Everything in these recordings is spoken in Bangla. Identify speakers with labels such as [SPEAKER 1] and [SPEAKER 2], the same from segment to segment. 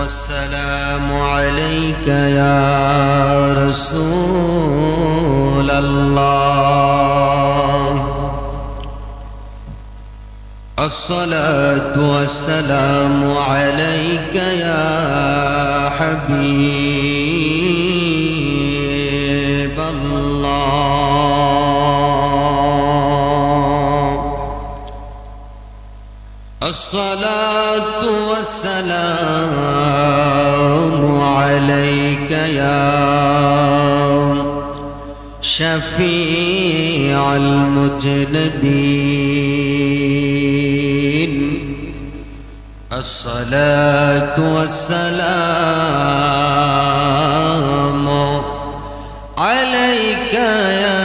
[SPEAKER 1] والسلام عليك يا رسول الله الصلاة والسلام عليك يا حبيب الله الصلاة والسلام عليك يا شفيع المذنبين الصلاة والسلام عليك يا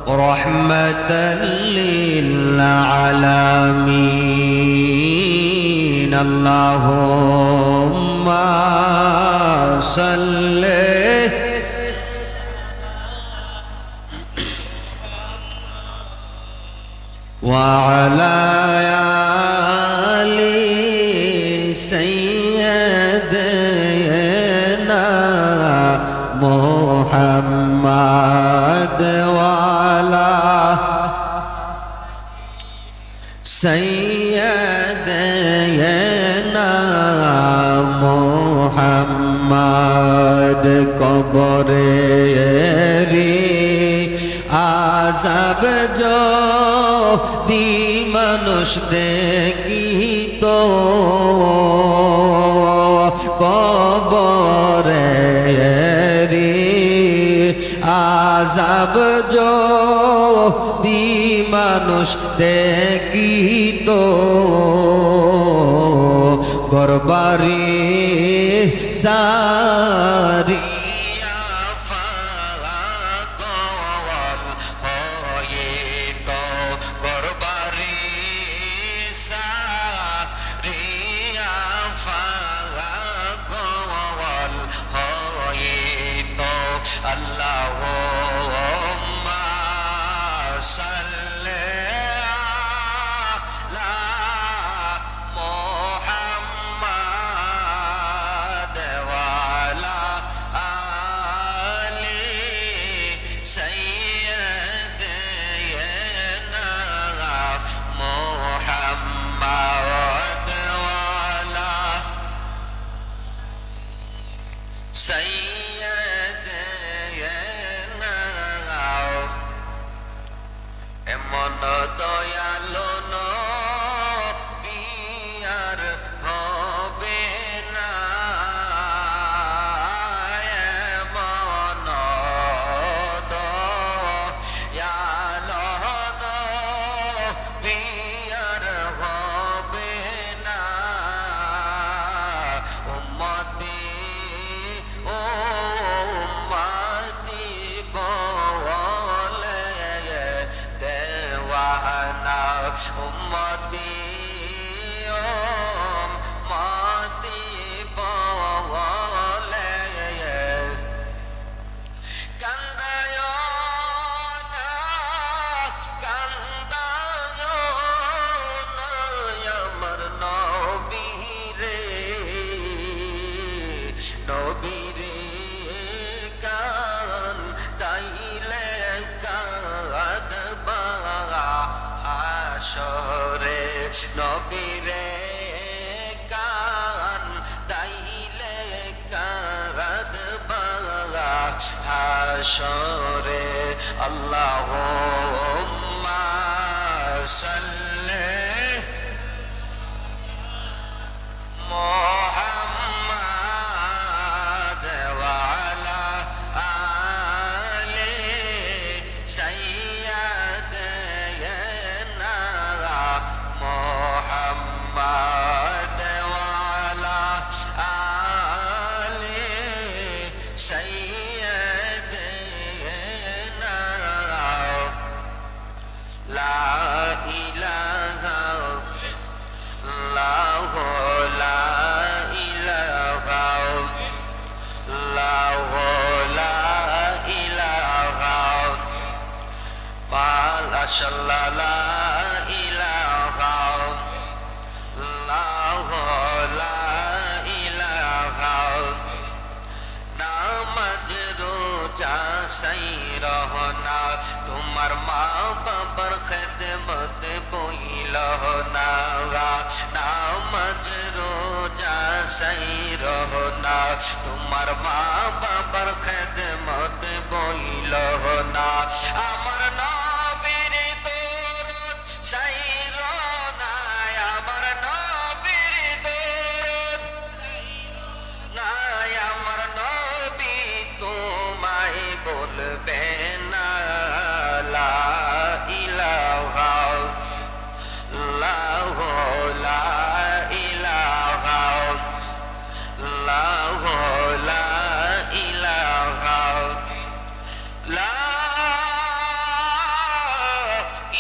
[SPEAKER 1] رحمة للعالمين اللهم صل وعلى آل سيدنا محمد وعلى سيدنا محمد কবরের আযাব যদি মানুষ দেখিত কবরের আযাব যদি মানুষ দেখিত ঘরবাড়ি সারি Allahumma salli Muhammad wa ala ali sayyidina Muhammad wa ala ali sayyidina la ilaha mashallah la ilaha illallah তোমার মা বাবার খেদমত বইল না নামাজ রোজা সাই রহনা তোমার মা বাবার খেদমত বইল না আমার নবীর দরুদ সাই রহনা আমার নবীর দরুদ না আমার নবী তোমায় বলবে না লা ইলাহা ইল্লাল্লাহ লা ইলাহা ইল্লাল্লাহ লা ইলাহা লা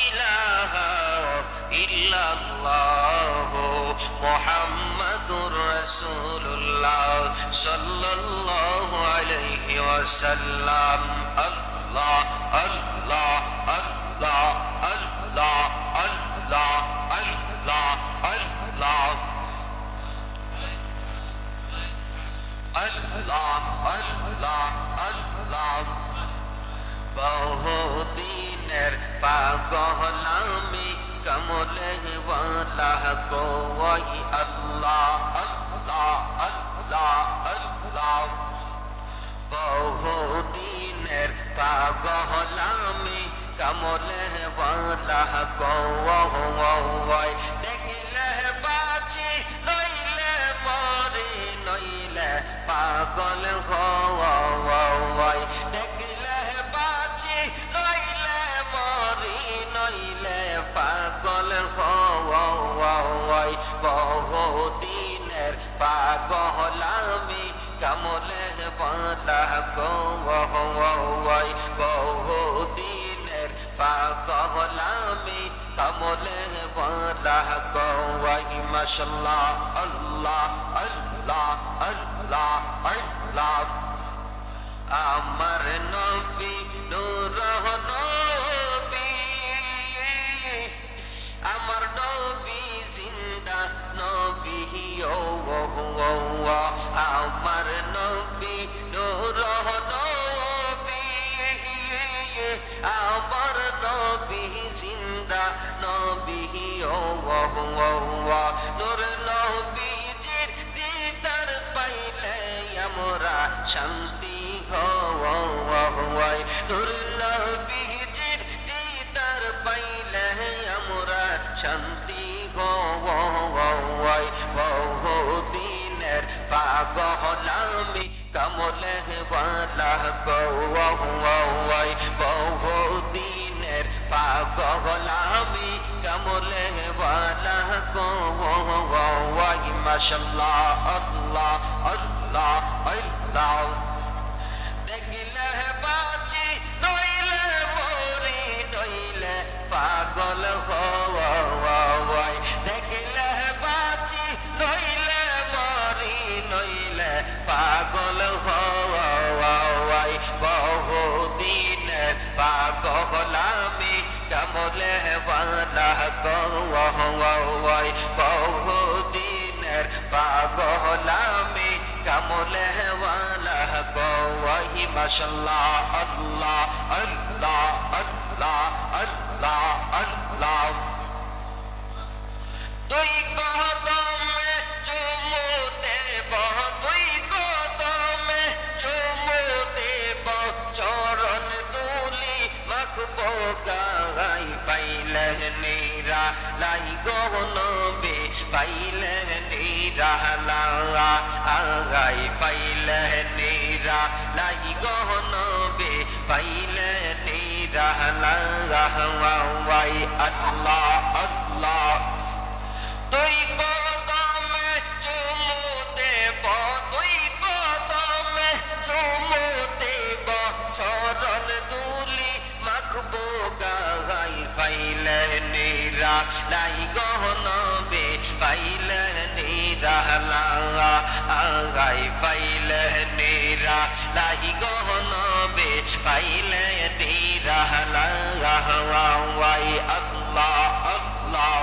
[SPEAKER 1] ইলাহা ইল্লাল্লাহ মুহাম্মাদুর রাসূলুল্লাহ সাল্লাল্লাহু আলাইহি ওয়াসাল্লাম আল্লাহ আল্লাহ আল্লাহ আল্লাহ আল্লাহ আল্লাহ আল্লাহ আল্লাহ আল্লাহ আল্লাহ বহুদিনের পাগলামি কমলে ওয়ালা কোই আল্লাহ আল্লাহ আল্লাহ আল্লাহ বহুদিনের পাগলামি কমলে ওয়ালা কোই দেখলে বাঁচি নইলে মরি নইলে পাগল হওয়াই দেখলে বাঁচি নইলে মরি নইলে পাগল হওয়াই বহুদিনের পাগলামি কমলে ওয়ালা কোই বহুদিনের পাগলামি কমলে ওয়ালা কোই মাশাআল্লাহ আল্লাহ আল্লাহ আল্লাহ আল্লাহ আমার নবী নূর নবী আমার নবী জিন্দা নবী ও আমার নবী নূর নবী আমার নবী জিন্দা নবী ও নূর নবীজির দিদার পাইলে আমরা শান্তি হওয়াই নূর নবীজির দিদার পাইলে আমরা শান্তি হওয়াই বহুদিনের পাগলামি কমলে ওয়ালা কোই বহুদিনের পাগলামি কমলে ওয়ালা কোই মাশাআল্লাহ আল্লাহ আল্লাহ আল্লাহ দেখলে বাঁচি নইলে মরি নইলে পাগল হওয়াই দেখলে বাঁচি নইলে মরি নইলে পাগল হওয়াই বহুদিনের পাগলামি কমলে ওয়ালা কোই বহুদিনের পাগলামি কমলে ওয়ালা কোই মাশাআল্লাহ আল্লাহ আল্লাহ আল্লাহ আল্লাহ আল্লাহ তুই কদমে চুমু দেব তুই কদমে চুমু দেব চরণ দুলি মাখবো গাই পাইলে নীরা লাই গহনবে পাইলে নীরা লা আগাই পাইলে নীরা লাই গহনবে পাইলে নীরা লা ওয়াই আল্লাহ আল্লাহ তুই কদমে চুমু দেব তুই কদমে চুমু দেব চরণ দুলি মাখবো গাই পাইলে নীরা লাই গহনবে পাইলে নীরা লা আগাই পাইলে নীরা লাই গহনবে পাইলে নীরা লা ওয়াই আল্লাহ আল্লাহ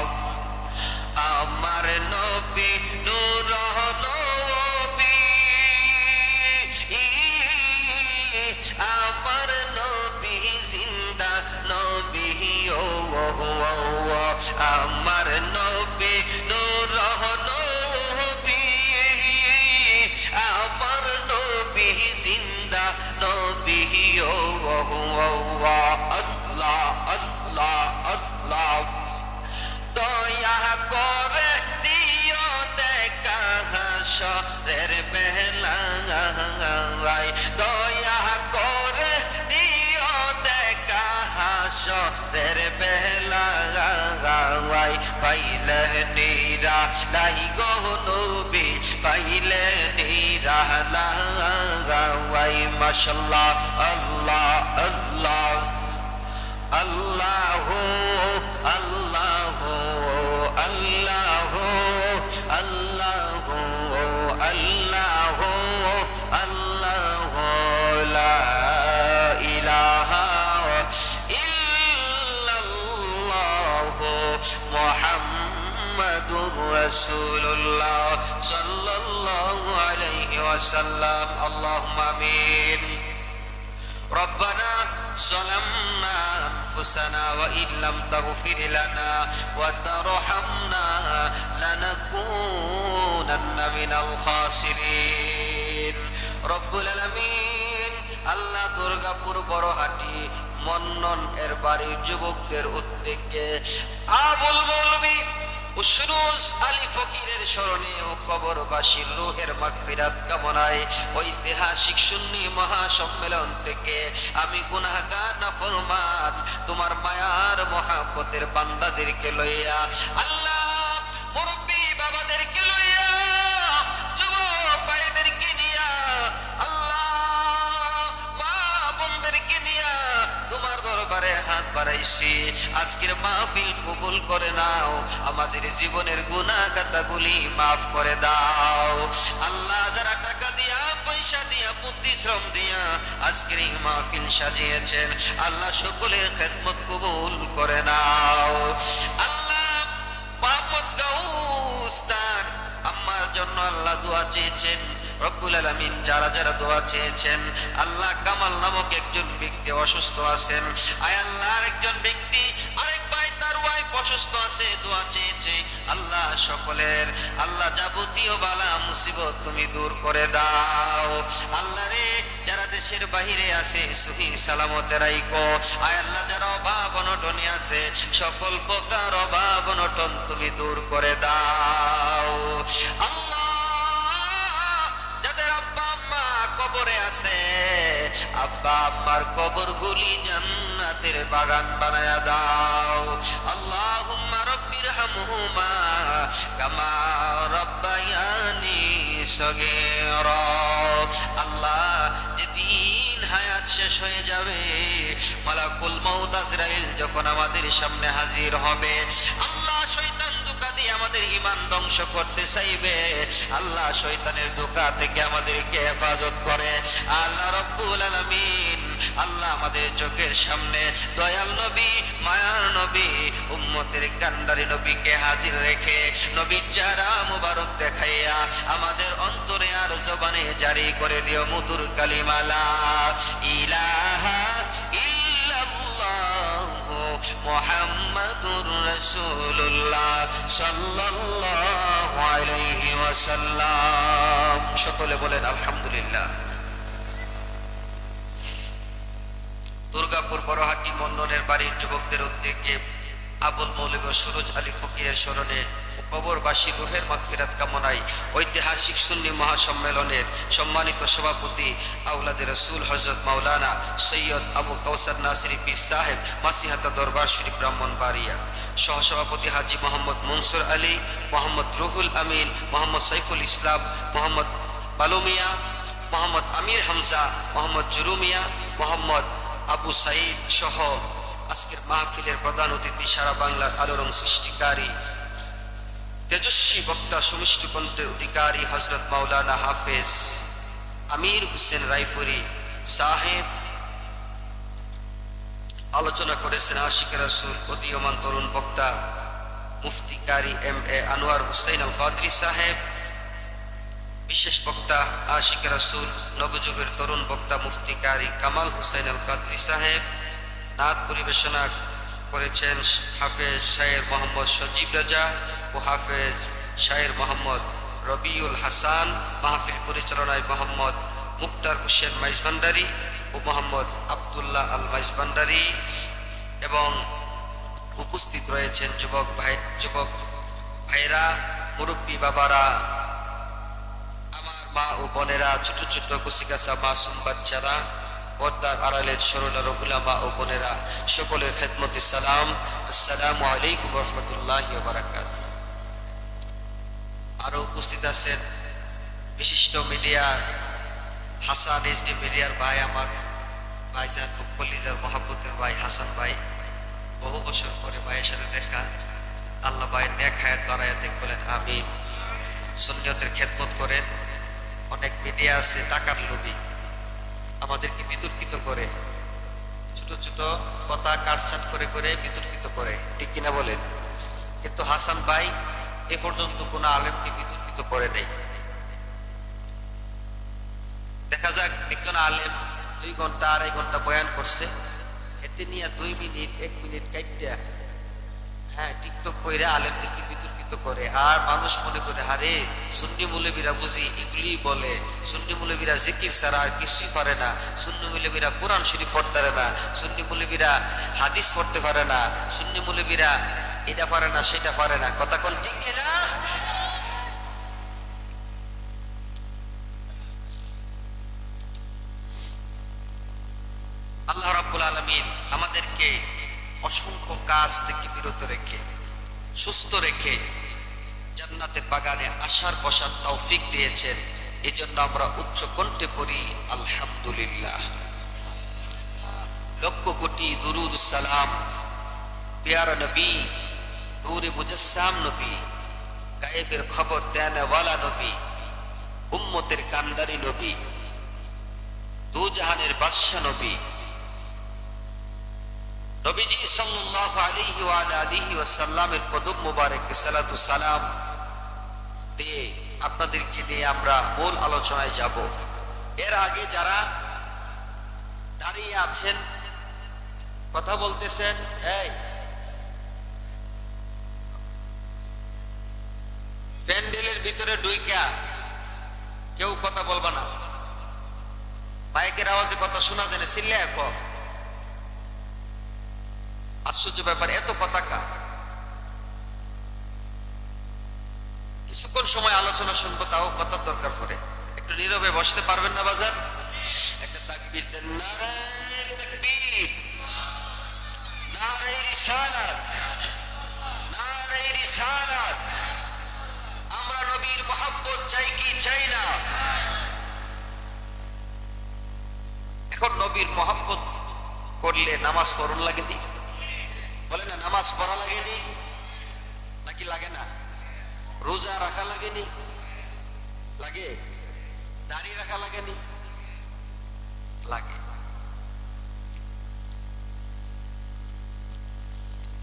[SPEAKER 1] আমার নবী নূর নবী আমার নবী জিন্দা হাসরের বেলায় দয়া করে দিও দেখা হাসরের বেলায় পাইলে নিরালাই গো নবী পাইলে নিরালাই মাশাআল্লাহ আল্লাহ আল্লাহ আল্লাহ আল্লাহ আল্লাহ আল্লাহ আল্লাহ আল্লাহ লা ইলাহা ইল্লাল্লাহ মুহাম্মাদুর রাসূলুল্লাহ সাল্লাল্লাহু আলাইহি ওয়াসাল্লাম আল্লাহুম্মা আমিন ربنا ظلمنا أنفسنا وإن لم تغفر لنا وترحمنا لنكونن من الخاسرين رب العالمين আল্লাহ দুর্গাপুর বড়হাটি মন্নন এর বাড়ির যুবকদের উদ্যোগে আবুল মৌলভী উশরুজ আলী ফকিরের স্মরণে ও কবরবাসীর রূহের মাগফিরাত কামনায় ঐতিহাসিক সুন্নি মহাসম্মেলন থেকে আমি গুনাহগার নাফরমান তোমার মায়ার মহব্বতের বান্দাদেরকে লইয়া আল্লাহ মুরব্বি বাবাদেরকে লইয়া যুবক ভাইদেরকে নিয়া আল্লাহ মা বোনদেরকে নিয়া তোমার দরবারে হাত বাড়াইছি আজকের মাহফিল কবুল করে নাও আমাদের জীবনের গুনাহ খাতাগুলি maaf করে দাও আল্লাহ যারা টাকা দিয়া পয়সা দিয়া বুদ্ধি শ্রম দিয়া আজকের এই মাহফিল সাজিয়েছেন আল্লাহ সকলের খেদমত কবুল করে নাও আল্লাহ মোহাম্মদ গাউস তার আম্মার জন্য আল্লাহ দোয়া চেয়েছেন রব্বুল আলামিন যারা যারা দোয়া চেয়েছেন আল্লাহ কামাল নামক একজন ব্যক্তি অসুস্থ আছেন আয় আল্লাহ আরেকজন ব্যক্তি আরেক ভাই তার ওয়াইফ অসুস্থ আছে দোয়া চেয়েছে আল্লাহ সকলের আল্লাহ যাবতীয় বালা মুসিবত তুমি দূর করে দাও আল্লাহ রে যারা দেশের বাহিরে আছে সহি সালামতে রাখো আয় আল্লাহ যারা অভাব অনটনে আছে সকল প্রকার অভাব অনটন তুমি দূর করে দাও আল্লাহ যাদের আব্বা আম্মা কবরে আছে আব্বা আম্মার কবরগুলি জান্নাতের বাগান বানায়া দাও আল্লাহুম্মা রাব্বিরহামহুমা কামা রাব্বায়ানি সগীরা আল্লাহ যেদিন হায়াত শেষ হয়ে যাবে মালাকুল মাউত আজরাইল যখন আমাদের সামনে হাজির হবে আল্লাহ শয়তান ধোঁকা দিয়ে আমাদের ঈমান ধ্বংস করতে চাইবে আল্লাহ শয়তানের ধোঁকা থেকে আমাদেরকে হেফাজত করে আল্লাহ রব্বুল আলামিন আল্লাহ আমাদের চোখের সামনে দয়াল নবী মায়ার নবী উম্মতের কান্ডারি নবীকে হাজির রেখে নবীর চেহারা মুবারক দেখাইয়া আমাদের অন্তরে আর জবানে জারি করে দিও মধুর কালিমা লা ইলাহা ইল্লাল্লাহ মুহাম্মাদুর রাসূলুল্লাহ সাল্লাল্লাহু আলাইহি ওয়াসাল্লাম সকলে বলেন আলহামদুলিল্লাহ দুর্গাপুর বড়হাটি মন্ডলের বাড়ির যুবকদের উদ্যোগে আবুল মৌলভী সুরুজ আলী ফকিরের স্মরণে কবরবাসী রুহের মাগফিরাত কামনায় ঐতিহাসিক সুন্নি মহাসম্মেলনের সম্মানিত সভাপতি আওলাদে রাসূল হযরত মাওলানা সৈয়দ আবু কাউসার নাসিরি পীর সাহেব মাসিহাতা দরবার শরীফ ব্রাহ্মণবাড়িয়া সহসভাপতি হাজী মোহাম্মদ মনসুর আলী মোহাম্মদ রুহুল আমিন মোহাম্মদ সাইফুল ইসলাম মোহাম্মদ বালুমিয়া মোহাম্মদ আমির হামজা মোহাম্মদ জুরুমিয়া মোহাম্মদ আবু সাইদ সহ আজকের মাহফিলের প্রধান অতিথি সারা বাংলার আলোড়ন সৃষ্টিকারী তেজস্বী বক্তা সুমিষ্টি কণ্ঠের অধিকারী হযরত মাওলানা হাফেজ আমির হোসেন রায়পুরি সাহেব আলোচনা করেছেন আশিকে রাসূল উদীয়মান তরুণ বক্তা মুফতি কারি এম.এ. আনোয়ার হুসাইন আল কাদরি সাহেব বিশেষ বক্তা আশিকে রাসূল নবযুগের তরুণ বক্তা মুফতি কারি কামাল হুসাইন আল কাদরি সাহেব নাত পরিবেশনা করেছেন হাফেজ শায়ের মোহাম্মদ সজীব রাজা ও হাফেজ শায়ের মোহাম্মদ রবিউল হাসান মাহফিল পরিচালনায় মোহাম্মদ মুক্তার হোসেন মাইজভান্ডারি ও মোহাম্মদ আব্দুল্লাহ আল মাইজভান্ডারি এবং উপস্থিত রয়েছেন যুবক ভাইরা মুরব্বী বাবারা আমার মা ও বোনেরা, ছোট ছোট কুচিকাচা মাসুম বাচ্চারা, পর্দার আড়ালের সরলার উলামা ও বোনেরা, সকলের খেদমতে সালাম। আসসালামু আলাইকুম ওয়া রাহমাতুল্লাহি ওয়া বারাকাতুহু। আরো উপস্থিত আছেন বিশিষ্ট মিডিয়ার হাসান এইচডি মিডিয়ার ভাই, আমার ভাইজান কলিজার মহাব্বতের ভাই হাসান ভাই। বহু বছর পরে ভাইয়ের সাথে দেখা। আল্লাহ ভাইয়ের নেক হায়াত বাড়ায়া দেখ বলেন আমিন। সুন্নিয়তের খেদমত করেন। অনেক মিডিয়া আছে টাকার লোভী, আমাদেরকে বিতর্কিত করে, ছোট ছোট কথা কাটছাট করে করে বিতর্কিত করে, ঠিক কিনা বলেন? কিন্তু হাসান ভাই এ পর্যন্ত কোনো আলেমকে বিতর্কিত করে নেই। দেখা যাক একজন আলেম 2 ঘন্টা 2.5 ঘন্টা বয়ান করছে, এতে নিয়ে 2 মিনিট 1 মিনিট কাইটা টিকটক কইরা আলেমদেরকে বিতর্কিত করে। আর মানুষ মনে করে আরে সুন্নি মৌলবীরা বুঝি এগুলি বলে, সুন্নি মৌলবীরা জিকির ছাড়া আর কিছুই পারে না, সুন্নি মৌলবীরা কোরআন শরীফ পড়তে পারে না, সুন্নি মৌলবীরা হাদিস পড়তে পারে না, সুন্নি মৌলবীরা এটা পারে না সেটা পারে না। কথা কোন ঠিক না? আল্লাহ রাব্বুল আলামিন আমাদেরকে অসংখ্য কাজ থেকে বিরত রেখে, সুস্থ রেখে জান্নাতের বাগানে আসার বসার তৌফিক দিয়েছেন। এজন্য আমরা উচ্চ কণ্ঠে পড়ি আলহামদুলিল্লাহ। লক্ষ কোটি দুরুদ সালাম প্যারা নবী, নূরে মুজাসসাম নবী, গায়েবের খবর দেনওয়ালা নবী, উম্মতের কান্ডারি নবী, দু জাহানের বাদশা নবী, নবীজি সাল্লাল্লাহু আলাইহি ওয়া আলিহি ওয়াসাল্লামের কদম মুবারকে সালাতু সালাম দিয়ে আপনাদেরকে নিয়ে আমরা মূল আলোচনায় যাব। এর আগে যারা দাঁড়িয়ে আছেন, কথা বলতেছেন, এই প্যান্ডেলের ভিতরে ঢুইকা কেউ কথা বলবা না, মাইকের আওয়াজে কথা শোনা যায় না, চিল্লায় এক। আশ্চর্য ব্যাপার, এত কথা কা? কিছুক্ষণ সময় আলোচনা শুনবো, তাও কথার দরকার পড়ে। একটু নীরবে বসতে পারবেন না বাজার? একটা তাকবীর দেন, নারায়ে তাকবীর, নারায়ে রিসালাত, নারায়ে রিসালাত। আমরা নবীর মহব্বত চাই কি চাই না? এখন নবীর মহব্বত করলে নামাজ পড়ন লাগেনি? বলে না, নামাজ পড়া লাগেনি নাকি লাগে না? রোজা রাখা লাগেনি? লাগে। দাড়ি রাখা লাগেনি? লাগে।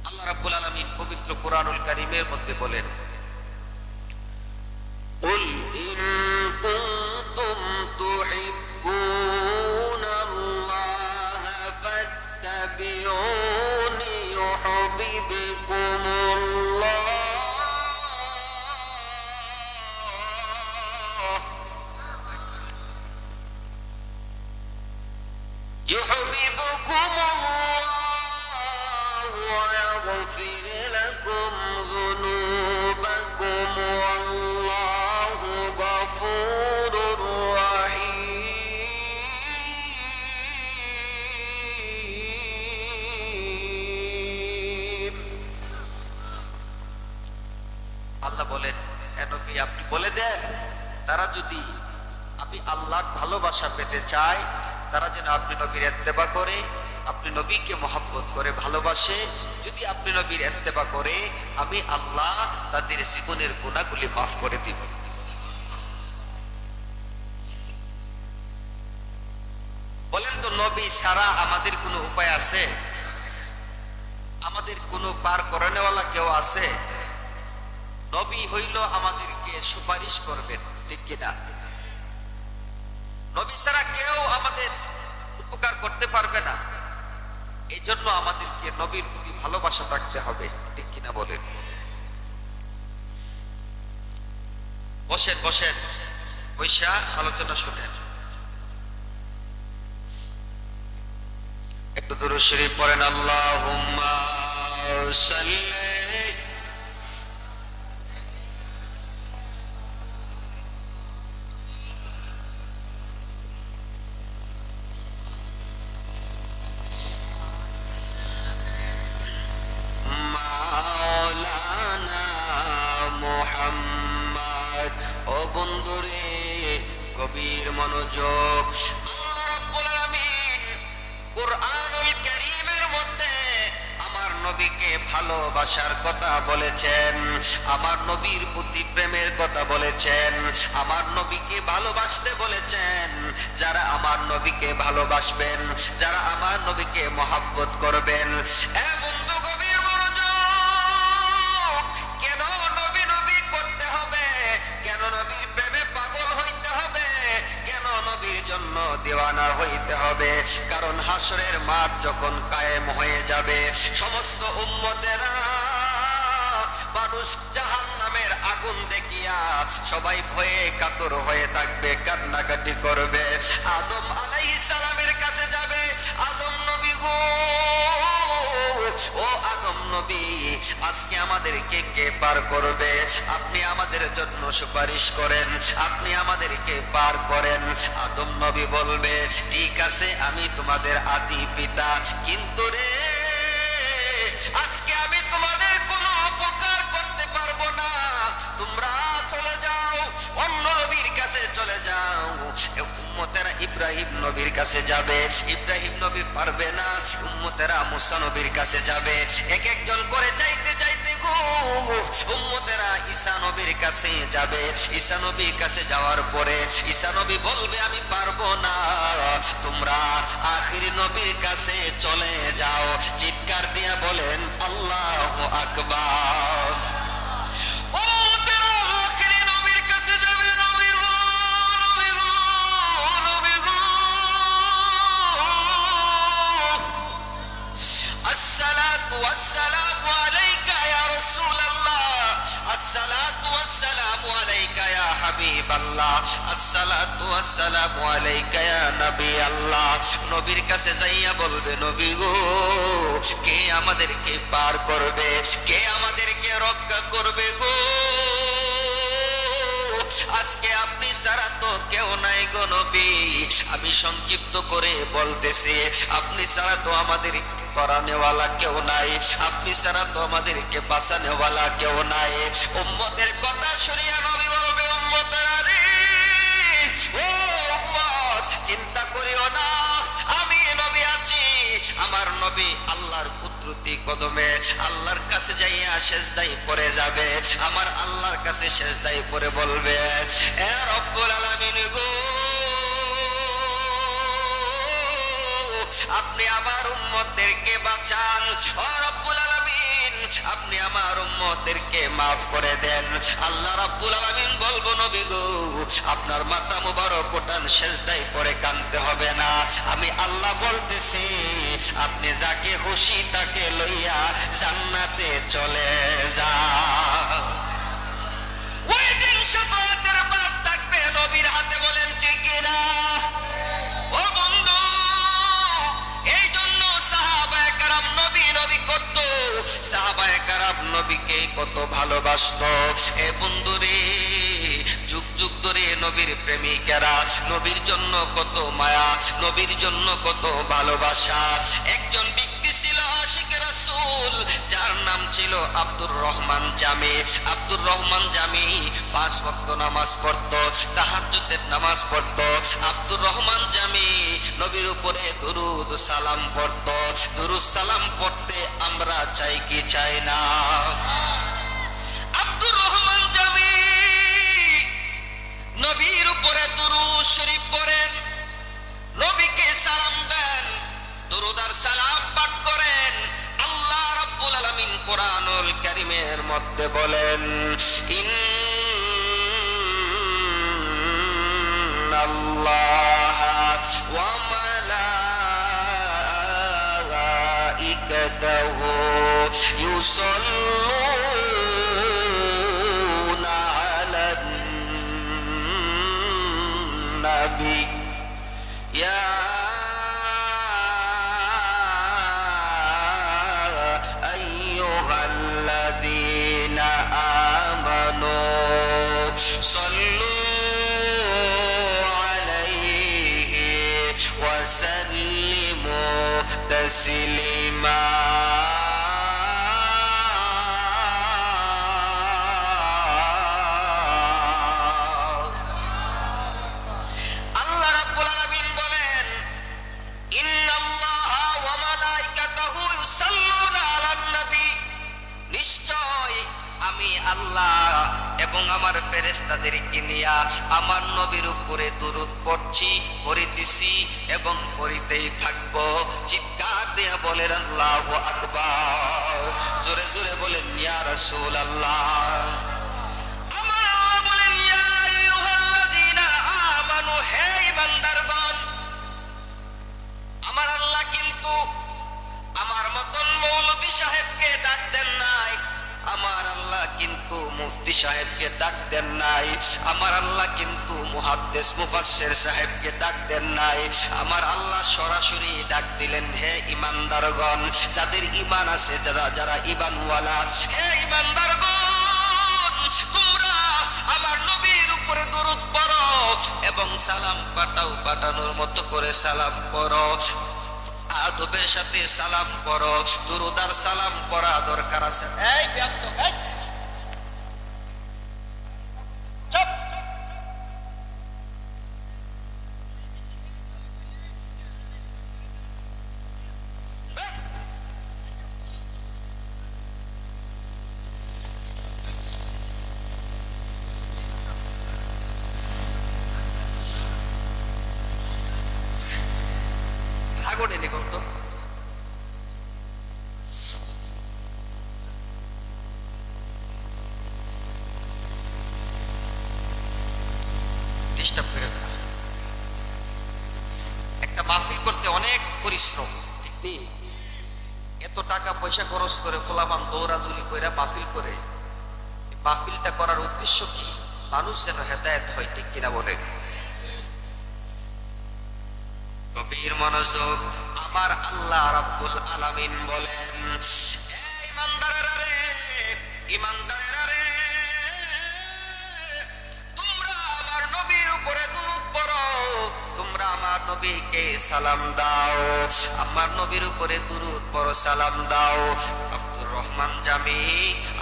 [SPEAKER 1] আল্লাহ রাব্বুল আলামিন পবিত্র কোরআনুল কারীমের মধ্যে বলেন, কুল ইন কুনতুম তুহিব্বুনাল্লাহ ফাত্তাবিউনি ইউহিব্বুকুমুল্লাহ ওয়া ইয়াগফির লাকুম যুনুবাকুম ওয়াল্লাহু গফুরুর রহিম। আল্লাহ বলেন, হে নবী আপনি বলে দেন, তারা যদি আমি আল্লাহর ভালোবাসা পেতে চায়, তারা যেন আপনি নবীর ইত্তেবা করে, আপনি নবীকে মহব্বত করে ভালোবাসে। যদি আপনি নবীর ইত্তেবা করে, আমি আল্লাহ তাদের জীবনের গুনাহগুলি মাফ করে দিব। বলেন তো, নবী ছাড়া আমাদের কোনো উপায় আছে? আমাদের কোনো পার করানোওয়ালা কেউ আছে? নবী হইল আমাদেরকে সুপারিশ করবেন, ঠিক কিনা? নবী ছাড়া কেউ আমাদের উপকার করতে পারবে না। এই জন্য আমাদেরকে নবীর প্রতি ভালোবাসা থাকতে হবে, ঠিক কিনা বলেন? বসেন বসেন, বৈশা আলোচনা শুনেন। একটু দুরূদ শরীফ পড়েন, আল্লাহুম্মা সাল্লি ও বন্ধুরে গভীর মনোযোগ। আল্লাহ রাব্বুল আলামিন কুরআনুল কারীমের মধ্যে আমার নবীকে ভালোবাসার কথা বলেছেন, আমার নবীর প্রতি প্রেমের কথা বলেছেন, আমার নবীকে ভালোবাসতে বলেছেন। যারা আমার নবীকে ভালোবাসবেন, যারা আমার নবীকে মহব্বত করবেন, এ বন্ধু গভীর মনোযোগ। কেন নবী নবী করতে হবে? কেন নবীর প্রেমে পাগল হইতে হবে? কেন নবীর জন্য দিওয়ানা হইতে হবে? কারণ হাসরের মাঠ যখন কায়েম হয়ে যাবে, সমস্ত উম্মতেরা মানুষ জাহান্নামের আগুন দেখিয়া সবাই ভয়ে কাতর হয়ে থাকবে, কান্নাকাটি করবে। আদম আলাইহিস সালামের কাছে যাবে, আদম নবী গো, ও আদম নবী, আজকে আমাদেরকে কে পার করবে? আপনি আমাদের জন্য সুপারিশ করেন, আপনি আমাদেরকে পার করেন। আদম নবী বলবে, ঠিক আছে, আমি তোমাদের আদি পিতা, কিন্তু রে আজকে আমি তোমাদের কোনো উপকার করতে পারবো না। তোমরা চলে যাও, অন্য নবীর কাছে চলে যাও। উম্মতেরা ইব্রাহিম নবীর কাছে যাবে, ইব্রাহিম নবী পারবে না। উম্মতেরা মুসা নবীর কাছে যাবে, এক একজন করে যাইতে যাইতে গো উম্মতেরা ঈসা নবীর কাছে যাবে। ঈসা নবীর কাছে যাওয়ার পরে ঈসা নবী বলবে, আমি পারবো না, তোমরা আখির নবীর কাছে চলে যাও। চিৎকার দিয়া বলেন আল্লাহু আকবার। উম্মতেরা আখির নবীর কাছে যাবে, নবী গো, নবী গো, নবী গো, আসসালাতু ওয়াসসালামু আলাইকা ইয়া রাসূলুল্লাহ, আসসালাতু ওয়াসসালামু আলাইকা ইয়া হাবিবাল্লাহ, আসসালাতু ওয়াসসালামু আলাইকা ইয়া নবী আল্লাহ। নবীর কাছে যাইয়া বলবে, নবী গো, কে আমাদেরকে পার করবে? কে আমাদেরকে রক্ষা করবে গো? আজকে আপনি ছাড়া তো কেউ নাই গো নবী। আমি সংক্ষিপ্ত করে বলতেছি, আপনি ছাড়া তো আমাদের করানেওয়ালা কেউ নাই, আপনি ছাড়া তো আমাদেরকে বাঁচানেওয়ালা কেউ নাই। উম্মতের কথা শুনিয়া নবী বলবে, উম্মতেরা রে, ও উম্মত, চিন্তা করিও না, আমি নবী আছি। আমার নবী আল্লাহর কুদরতি কদমে আল্লাহর কাছে যাইয়া সেজদায় পড়ে যাবে। আমার আল্লাহর কাছে সেজদায় পড়ে বলবে, এ রব্বুল আলামিন গো, আপনি আমার উম্মতদেরকে বাঁচান। ও রব্বুল আলামিন, আপনি আমার উম্মতদেরকে maaf করে দেন। আল্লাহ রাব্বুল আলামিন বলবো, নবী গো, আপনার মাথা মুবারক উঠান, সেজদায় পড়ে কাঁদতে হবে না। আমি আল্লাহ বলতেছি, আপনি যাকে খুশি তাকে লইয়া জান্নাতে চলে যান। ওই দিন শাফাআতের বাদ থাকবে নবীর হাতে, বলেন ঠিক কিনা? ও বন্ধু, এই জন্য সাহাবায়ে কেরাম নবী নবী করত, সাহাবায়ে কেরাম নবীকে কত ভালোবাসতো। এ বন্ধুরে, যুগ যুগ ধরে নবীর প্রেমিকেরা নবীর জন্য কত মায়া, নবীর জন্য কত ভালোবাসা। একজন ব্যক্তি ছিল আশিক রাসূল, যার নাম ছিল আব্দুর রহমান জামি। আব্দুর রহমান জামি 5 ওয়াক্ত নামাজ পড়তো, তাহাজ্জুদের নামাজ পড়তো। আব্দুর রহমান জামি নবীর উপরে দুরূদ সালাম পড়তো। দুরূদ সালাম পড়তে আমরা চাই কি চাই না? আব্দুর রহমান জামি নবীর উপরে দুরূদ শরীফ পড়েন, নবীকে সালাম দেন, দুরূদ আর সালাম পাঠ করেন। আল্লাহ রাব্বুল আলামিন কোরআনুল কারীমের মধ্যে বলেন, ইন্নাল্লাহা ওয়া মালাইকাতাহু ইউসাল্লুনা আলান নবী ইয়া আইয়ুহাল্লাযীনা আমানু সাল্লু আলাইহি ওয়া সাল্লিমু তাসলিমা। যাদেরকে নিয়া আমার নবীর উপরে দরুদ পড়ছি, পড়িতেছি এবং পড়িতেই থাকবো, চিৎকার দিয়া বলেন আল্লাহু আকবার। জোরে জোরে বলেন ইয়া রাসূলুল্লাহ। আমার আল্লাহ বলেন ইয়া আইয়ুহাল্লাযীনা আমানু, হে ঈমানদারগণ, আমার আল্লাহ কিন্তু আমার মতন মৌলভী সাহেবকে ডাক দেন নাই, আমার আল্লাহ কিন্তু মুফতি সাহেবকে ডাক দেন নাই, আমার আল্লাহ কিন্তু মুহাদ্দিস মুফাসসির সাহেবকে ডাক দেন নাই, আমার আল্লাহ সরাসরি ডাক দিলেন হে ঈমানদারগণ, যাদের ঈমান আছে, যারা ঈমানওয়ালা, হে ঈমানদারগণ, তোমরা আমার নবীর উপরে দরুদ পড়ো এবং সালাম পাঠাও, পাঠানোর মতো করে সালাম পড়ো, আদবের সাথে সালাম পড়ো। দুরুদ আর সালাম পড়া দরকার আছে। এই ব্যক্ত এই চুপ, রাগো নেই করতো। একটা মাহফিল করতে অনেক পরিশ্রম, ঠিক নেই? এত টাকা পয়সা খরচ করে ফলাফান দৌড়াদৌড়ি করে মাহফিল করে, মাহফিলটা করার উদ্দেশ্য কি? মানুষ যেন হেদায়েত হয়, ঠিক কিনা বলেন? গভীর মনোযোগ। আমার আল্লাহ রাব্বুল আলামিন বলেন, এই ইমানদারেরা রে, ইমানদারেরা রে, তোমরা আমার নবীর উপরে দুরূদ পড়ো, তোমরা আমার নবীকে সালাম দাও, আমার নবীর উপরে দুরূদ পড়ো, সালাম দাও। আব্দুর রহমান জামি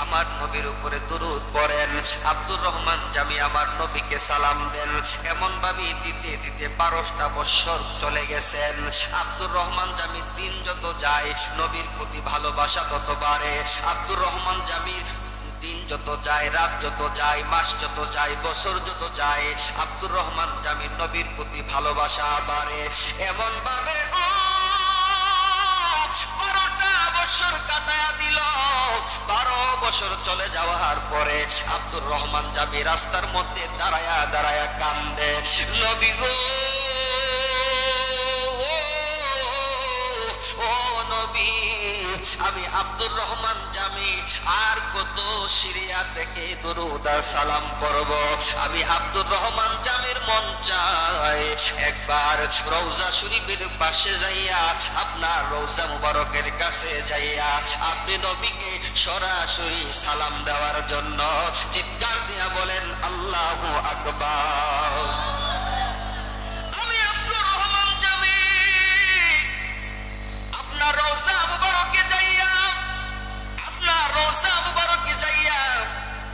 [SPEAKER 1] আমার নবীর উপরে দুরূদ পড়েন, আব্দুর রহমান জামি আমার নবীকে সালাম দেন। এমন ভাবে দিতে দিতে 12টা বছর চলে গেছেন। আব্দুর রহমান জামির দিন যত যায় নবীর প্রতি ভালোবাসা তত বাড়ে। আব্দুর রহমান জামির দিন যত যায়, রাত যত যায়, মাস যত যায়, বছর যত যায়, আব্দুর রহমান জামির নবীর প্রতি ভালোবাসা বাড়ে। এমন ভাবে 12টা বছর কাটায়া দিল। 12 বছর চলে যাওয়ার পরে আব্দুর রহমান জামি রাস্তার মধ্যে দাঁড়ায়া দাঁড়ায়া কান্দে, নবী গো, ও নবী, আমি আব্দুর রহমান জামি আর কত সিরিয়া থেকে দুরূদ আর সালাম করব। আমি আব্দুর রহমান জামির মন চায় একবার রওজা শরীফের পাশে যাইয়া, আপনার রওজা মুবারকের কাছে যাইয়া আপনি নবীকে সরাসরি সালাম দেওয়ার জন্য। চিৎকার দিয়া বলেন আল্লাহু আকবার। আমি আব্দুর রহমান জামি আপনার রওজা মুবারকে যাইয়া, আপনার রওজা মুবারকে যাইয়া,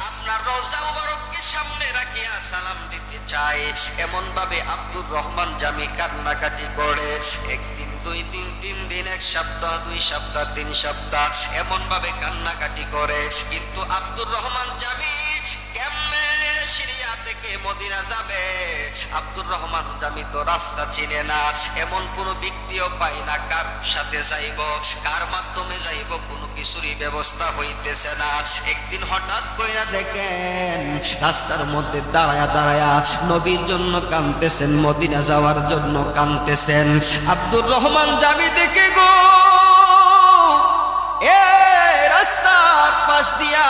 [SPEAKER 1] আপনার রওজা মুবারককে সামনে রাখিয়া সালাম দিতে চাই। এমন ভাবে আব্দুর রহমান জামি কান্নাকাটি করে। একদিন, 2 দিন, 3 দিন, 1 সপ্তাহ, 2 সপ্তাহ, 3 সপ্তাহ এমন ভাবে কান্নাকাটি করে। কিন্তু আব্দুর রহমান জামি কেমনে সিরিয়া থেকে মদিনা যাবে? আব্দুর রহমান জামি তো রাস্তা চিনে না, এমন কোন ব্যক্তিও পাই না কার সাথে যাইব, কার মাধ্যমে যাইব, কোনো কিছুরই ব্যবস্থা হইতেছে না। একদিন হঠাৎ কইরা দেখেন রাস্তার মধ্যে দাঁড়ায়া দাঁড়ায়া নবীর জন্য কাঁদতেছেন, মদিনা যাওয়ার জন্য কাঁদতেছেন। আব্দুর রহমান জামি দেখে গো, এ রাস্তার পাশ দিয়া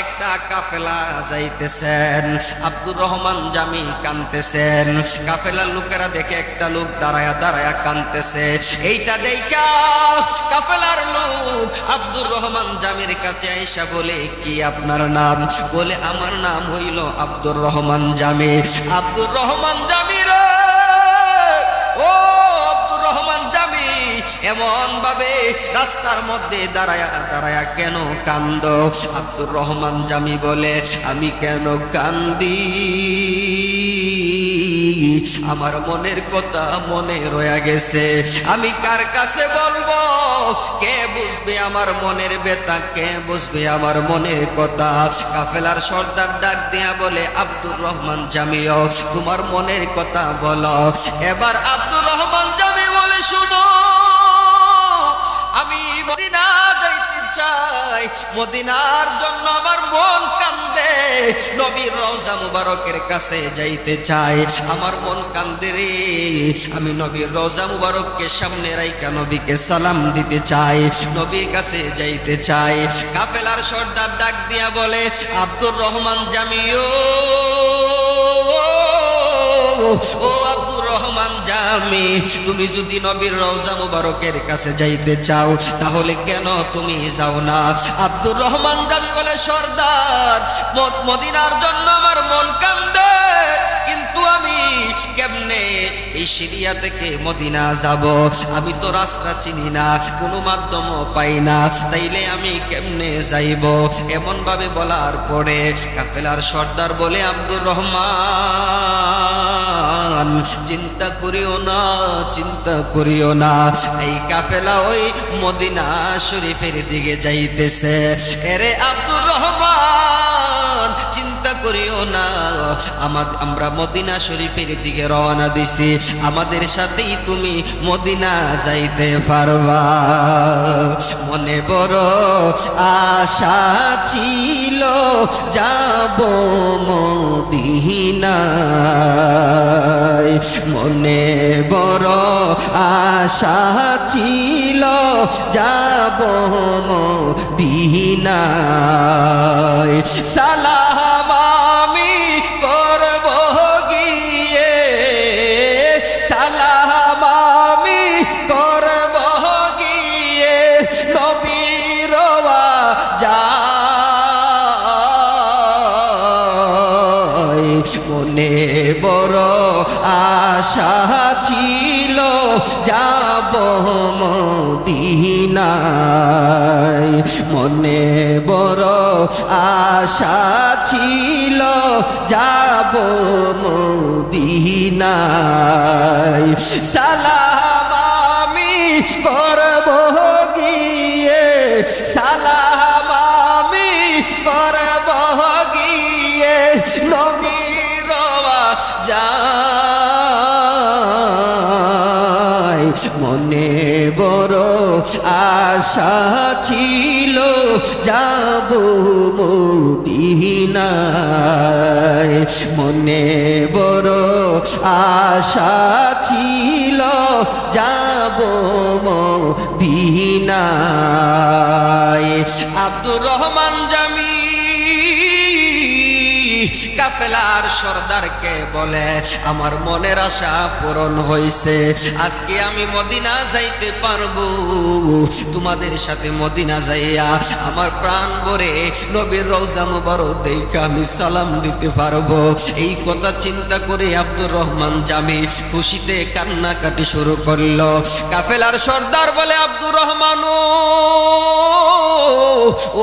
[SPEAKER 1] একটা কাফেলা যাইতেছেন। আব্দুর রহমান জামি কাঁদতেছেন, কাফেলার লোকেরা দেখে একটা লোক দাঁড়ায়া দাঁড়ায়া কাঁদতেছে। এইটা দেখা কাফেলার লোক আব্দুর রহমান জামির কাছে আইসা বলে, কি আপনার নাম? বলে, আমার নাম হইল আব্দুর রহমান জামি। আব্দুর রহমান জামি রে, ও আব্দুর রহমান জামি, এমন ভাবে রাস্তার মধ্যে দাঁড়ায়া দাঁড়ায়া কেন কান্দ? আব্দুর রহমান জামি বলে, আমি কেন কান্দি? আমার মনের কথা মনে রয়ে গেছে, আমি কার কাছে বলবো? কে বুঝবে আমার মনের ব্যথা? কে বুঝবে আমার মনের কথা? কাফেলার সর্দার ডাক দিয়া বলে, আব্দুর রহমান জামিও, তোমার মনের কথা বলো। এবার আব্দুর রহমান জামি বলে, শুনো, আমি মদিনা যাইতে চাই, মদিনার জন্য আমার মন কান্দে, নবীর রওজা মুবারকের কাছে যাইতে চাই, আমার মন কান্দে রে, আমি নবীর রওজা মুবারককে সামনে রাইখা নবীকে সালাম দিতে চাই, নবীর কাছে যাইতে চাই। কাফেলার সর্দার ডাক দিয়া বলে, আব্দুর রহমান জামিও, ও আব্দুর রহমান জামি, তুমি যদি নবীর রওজা মুবারকের কাছে যাইতে চাও তাহলে কেন তুমি যাও না? আব্দুর রহমান জামি বলে, সর্দার, মদিনার জন্য আমার মন কান্দে, কিন্তু আমি কেমনে এই সিরিয়া থেকে মদিনা যাব? আমি তো রাস্তা চিনি না, কোনো মাধ্যমও পাই না, তাইলে আমি কেমনে যাইব? এমন ভাবে বলার পরে কাফেলার সর্দার বলে, আব্দুর রহমান, চিন্তা করিও না, চিন্তা করিও না, এই কাফেলা ওই মদিনা শরীফের দিকে যাইতেছে। এরে আব্দুর রহমান, চিন্তা করিও না, আমরা মদিনা শরীফের দিকে রওনা দিছি, আমাদের সাথেই তুমি মদিনা যাইতে পারবা। মনে বড় আশা ছিল যাব মদিনায়, মনে বড় আশা ছিল যাব মদিনায়, সালাম আমি করব গিয়ে, সালাম আমি করব গিয়ে, নবীর যায়, মনে বড় আশা ছিল যাব মদিনায়, মনে বড় আশা ছিল যাব মদিনায়, সালাম আমি করব গিয়ে, সালাম আমি করব গিয়ে, নবীর যায়, মনে বড় আশা ছিল যাব মদিনায়, মনে বড় আশা ছিল যাব মদিনায়। আব্দুর রহমান জামি কাফেলার সর্দারকে বলে, আমার মনের আশা পূরণ হইছে, আজকে আমি মদিনা যাইতে পারবো, তোমাদের সাথে মদিনা যাইয়া আমার প্রাণ ভরে নবীর রওজা মুবারক দেখে আমি সালাম দিতে পারবো। এই কথা চিন্তা করে আব্দুর রহমান জামি খুশিতে কান্নাকাটি শুরু করলো। কাফেলার সর্দার বলে, আব্দুর রহমান,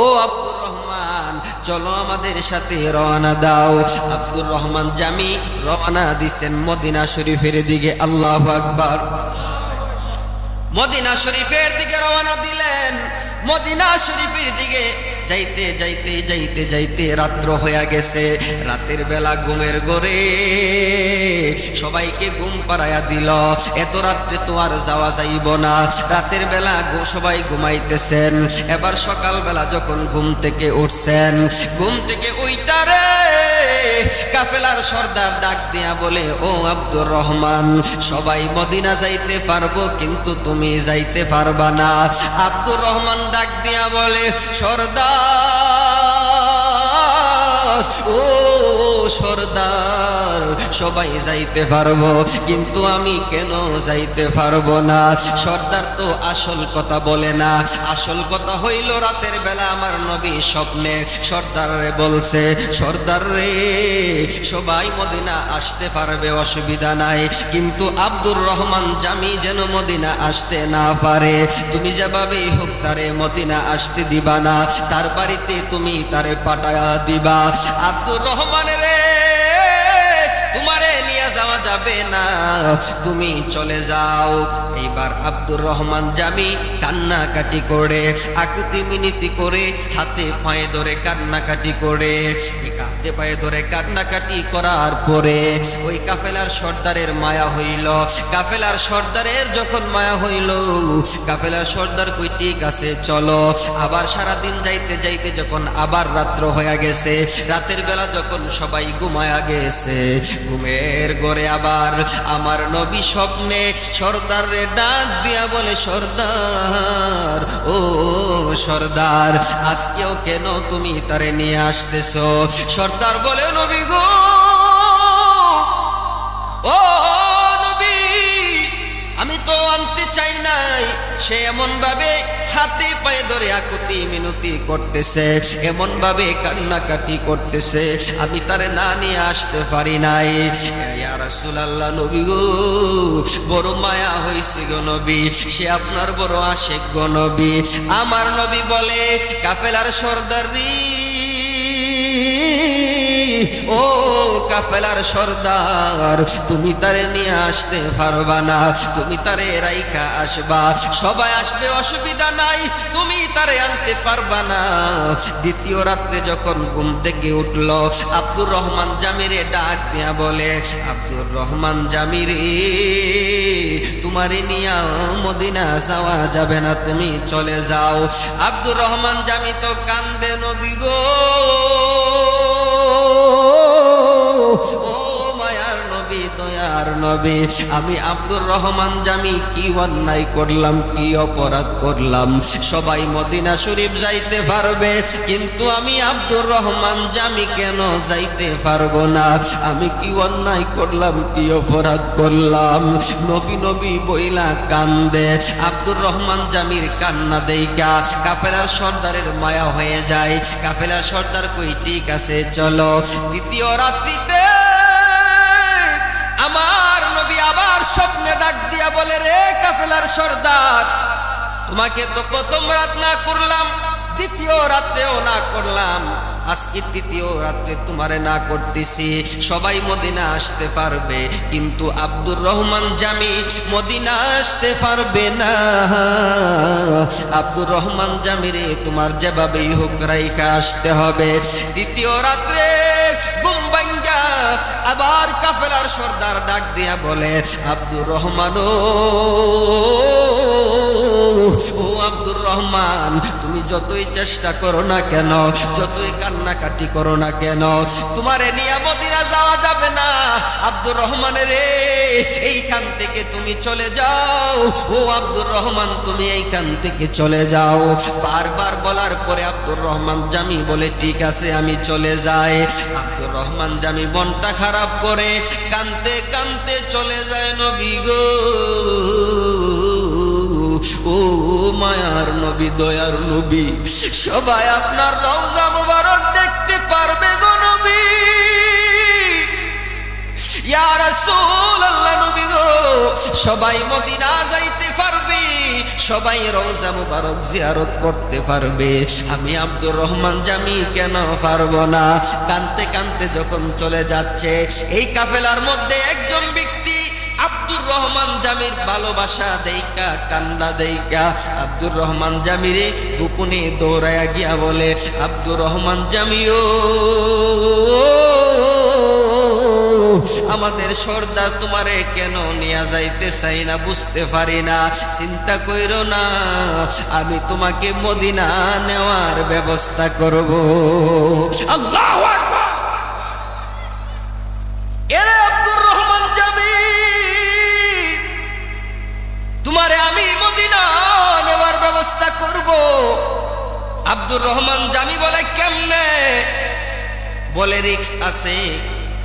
[SPEAKER 1] ও আব্দুর রহমান, চলো আমাদের সাথে রওনা দাও। আব্দুর রহমান জামি রওনা দিছেন মদিনা শরীফের দিকে। আল্লাহু আকবার। মদিনা শরীফের দিকে রওনা দিলেন। মদিনা শরীফের দিকে যাইতে যাইতে যাইতে যাইতে রাত্র হয়ে গেছে। রাতের বেলা ঘুমের ঘরে সবাইকে ঘুম পাড়াইয়া দিল। এত রাত্রে তো আর যাওয়া যাইব না। রাতের বেলা সবাই ঘুমাইতেছেন। এবার সকালবেলা যখন ঘুম থেকে উঠছেন, ঘুম থেকে উইটারে কাফেলার সর্দার ডাক দিয়া বলে, ও আব্দুর রহমান, সবাই মদিনা যাইতে পারবো, কিন্তু তুমি যাইতে পারবা না। আব্দুর রহমান ডাক দিয়া বলে, সর্দার, ও সর্দার, সবাই যাইতে পারবো, কিন্তু আমি কেন যাইতে পারবো না? সর্দার তো আসল কথা বলে না। আসল কথা হইল, রাতের বেলা আমার নবী স্বপ্নে সর্দার রে বলছে, সর্দার রে, সবাই মদিনা আসতে পারবে, অসুবিধা নাই, কিন্তু আব্দুর রহমান জামি যেন মদিনা আসতে না পারে। তুমি যেভাবেই হোক তারে মদিনা আসতে দিবা না, তার বাড়িতে তুমি তারে পাঠায়া দিবা। আব্দুর রহমান রে, তোমারে নিয়ে যাওয়া যাবে না, তুমি চলে যাও। এইবার আব্দুর রহমান জামি কান্নাকাটি করে, আকুতি মিনতি করে, হাতে পায়ে ধরে কান্নাকাটি করে, হাতে পায়ে ধরে কান্নাকাটি করার পরে ওই কাফেলার সর্দারের মায়া হইল। কাফেলার সর্দারের যখন মায়া হইল, কাফেলার সর্দার কই ঠিক আছে চলো। আবার সারাদিন যাইতে যাইতে যখন আবার রাত্র হয়ে গেছে, রাতের বেলা যখন সবাই ঘুমায়া গেছে, ঘুমের ঘরে আবার আমার নবী স্বপ্নে সর্দারে ডাক দিয়া বলে, সর্দার, ও সর্দার, আজকেও কেন তুমি তারে নিয়ে আসতেছো? সর্দার বলে, নবী গো, ও নবী, আমি তো আনতে চাই নাই। সে এমন ভাবে হাতে পায়ে ধরে আকুতি মিনতি করতেছে, এমন ভাবে কান্নাকাটি করতেছে, আমি তারে না নিয়ে আসতে পারি নাই। ইয়া রাসূলুল্লাহ, নবী গো, বড় মায়া হইছে গো নবী, সে আপনার বড় আশিক গো নবী। আমার নবী বলে, কাফেলার সর্দারি, ও কাফেলার সর্দার, তুমি তারে নিয়ে আসতে পারবা না, তুমি তারে রাইখা আসবা, সবাই আসবে অসুবিধা নাই, তুমি তারে আনতে পারবা না। দ্বিতীয় রাত্রে যখন ঘুম থেকে উঠল, আব্দুর রহমান জামিরে ডাক দিয়া বলে, আব্দুর রহমান জামিরে, তোমারে নিয়ে মদিনা যাওয়া যাবে না, তুমি চলে যাও। আব্দুর রহমান জামি তো কান্দে, নবী গো, ও মায়ার নবী, দয়ার নবী, আমি আব্দুর রহমান জামি কি অন্যায় করলাম, কি অপরাধ করলাম? সবাই মদিনা শরীফ যাইতে পারবে, কিন্তু আমি আব্দুর রহমান জামি কেন যাইতে পারবো না? আমি কি অন্যায় করলাম, কি অপরাধ করলাম? নবী নবী বইলা কান্দে। আব্দুর রহমান জামির কান্না দেইকা কাফেলার সর্দারের মায়া হয়ে যায়। কাফেলার সর্দার কই ঠিক আছে চলো। দ্বিতীয় রাত্রিতে আমার নবী আবার স্বপ্নে ডাক দিয়া বলে, রে কাফেলার সর্দার, তোমাকে তো প্রথম রাত না করলাম, দ্বিতীয় রাত্রেও না করলাম, আজকে তৃতীয় রাত্রে তোমারে না করতেছি। সবাই মদিনা আসতে পারবে, কিন্তু আব্দুর রহমান জামি মদিনা আসতে পারবে না। আব্দুর রহমান জামিরে তোমার যেভাবেই হোক রাইখা আসতে হবে। দ্বিতীয় রাত্রে ঘুম ভাঙ্গা আবার কাফেলার সর্দার ডাক দিয়া বলে, আব্দুর রহমান, ও আব্দুর রহমান, তুমি যতই চেষ্টা করো না কেন, যতই কান্নাকাটি করো না কেন, তোমারে নিয়ে মদিনা যাওয়া যাবে না। আব্দুর রহমানের রে, এইখান থেকে তুমি চলে যাও। ও আব্দুর রহমান, তুমি এইখান থেকে চলে যাও। বারবার বলার পরে আব্দুর রহমান জামি বলে, ঠিক আছে আমি চলে যাই। আব্দুর রহমান জামি মনটা খারাপ করে কানতে কানতে চলে যায়। নবী গো, ও মায়ার নবী, দয়ার নবী, সবাই আপনার রওজা মুবারক দেখতে পারবে গো নবী। ইয়া রাসূলুল্লাহ, নবী গো, সবাই মদিনা যাইতে পারবে, সবাই রওজা মুবারক জিয়ারত করতে পারবে, আমি আব্দুর রহমান জামি কেন পারবো না? কানতে কানতে যখন চলে যাচ্ছে, এই কাফেলার মধ্যে একজন ব্যক্তি আব্দুর রহমান জামির ভালোবাসা দেইকা, কান্না দেইকা আব্দুর রহমান জামিরে গোপনে দৌড়ায়া গিয়া বলে, আব্দুর রহমান জামিও, আমাদের সর্দার তোমারে কেন নিয়ে যাইতে চাই না, বুঝতে পারি না, চিন্তা কইরো না, আমি তোমাকে মদিনা নেওয়ার ব্যবস্থা করব। আল্লাহু আকবার। এরে আব্দুর রহমান জামি, তোমারে আমি মদিনা নেওয়ার ব্যবস্থা করব। আব্দুর রহমান জামি বলে, কেমনে? বলে, রিস্ক আছে,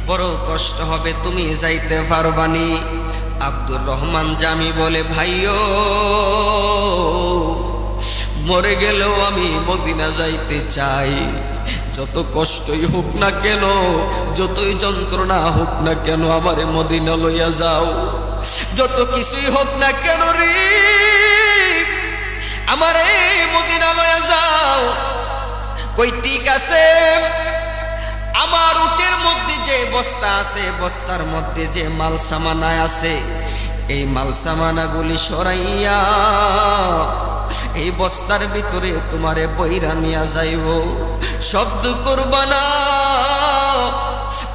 [SPEAKER 1] বড় কষ্ট হবে, তুমি যাইতে পারবানি। আব্দুর রহমান জামি বলে, ভাইও, মরে গেলেও আমি মদিনা যাইতে চাই, যত কষ্টই হোক না কেন, যতই যন্ত্রণা হোক না কেন, আমারে মদিনা লইয়া যাও। যত কিছুই হোক না কেন রে, আমারে মদিনা লইয়া যাও। কই ঠিক আছে, আমার উটের মধ্যে যে বস্তা আছে, বস্তার মধ্যে যে মাল সামানা আছে, এই মাল সামানাগুলি সরাইয়া এই বস্তার ভিতরে তোমারে বইরা নিয়া যাইব। শব্দ করবা না,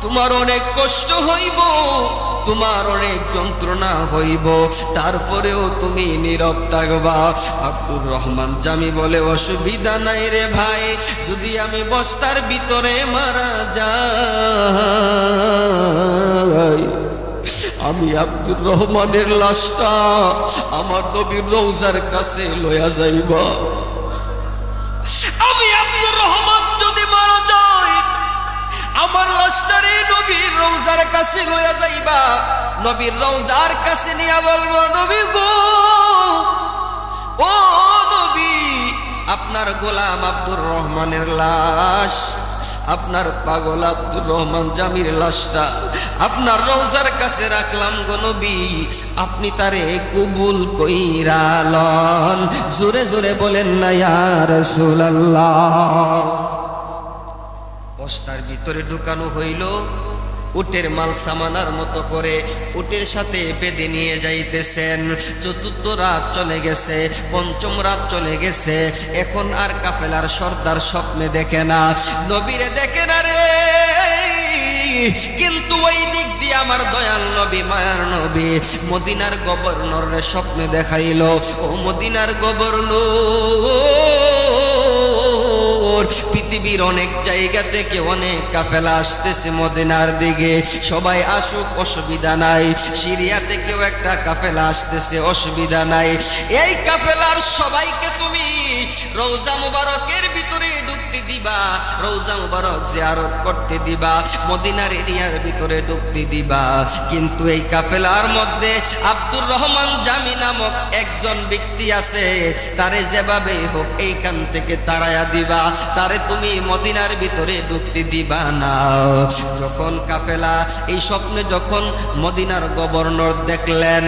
[SPEAKER 1] তোমার অনেক কষ্ট হইব, তোমার অনেক যন্ত্রণা হইব, তারপরেও তুমি নীরব থাকবা। আব্দুর রহমান জামি বলে, অসুবিধা নাই রে ভাই, যদি আমি বস্তার ভিতরে মারা যাই, আমি আব্দুর রহমানের লাশটা আমার নবীর রওজার কাছে লইয়া যাইবা। আমি আব্দুর রহমান যদি মারা যাই, আমার লাশটারে নবীর রওজার কাছে লইয়া যাইবা। নবীর রওজার কাছে নিয়া বলবো, নবী গো, ও নবী, আপনার গোলাম আব্দুর রহমানের লাশ, আপনার পাগল আব্দুর রহমান জামির লাশটা আপনার রওজার কাছে রাখলাম গো নবী, আপনি তারে কবুল কইরা লন। জোরে জোরে বলেন না ইয়া রাসূলুল্লাহ। বস্তার ভিতরে ঢুকানো হইল, উটের মাল সামানার মতো করে উটের সাথে বেঁধে নিয়ে যাইতেছেন। চতুর্থ রাত চলে গেছে, পঞ্চম রাত চলে গেছে, এখন আর কাফেলার সর্দার স্বপ্নে দেখে না, নবীরে দেখে না রে। কিন্তু ওই দিক দিয়ে আমার দয়াল নবী, মায়ার নবী, মদিনার গভর্নর রে স্বপ্নে দেখাইল। ও মদিনার গভর্নর, পৃথিবীর অনেক জায়গা থেকে অনেক কাফেলা আসতেছে মদিনার দিকে, সবাই আসুক, অসুবিধা নাই। সিরিয়া থেকেও একটা কাফেলা আসতেছে, অসুবিধা নাই। এই কাফেলার সবাইকে তুমি রওজা মুবারকের ভিতরে ঢুকতে দিবা, রওজা মুবারক জিয়ারত করতে দিবা, মদিনার এরিয়ার ভিতরে ঢুকতে দিবা। কিন্তু এই কাফেলার মধ্যে আব্দুর রহমান জামি নামক একজন ব্যক্তি আছে, তারে যেভাবে হোক এইখান থেকে তাড়াইয়া দিবা, তারে তুমি মদিনার ভিতরে ঢুকতে দিবা না। যখন কাফেলা এই স্বপ্নে যখন মদিনার গভর্নর দেখলেন,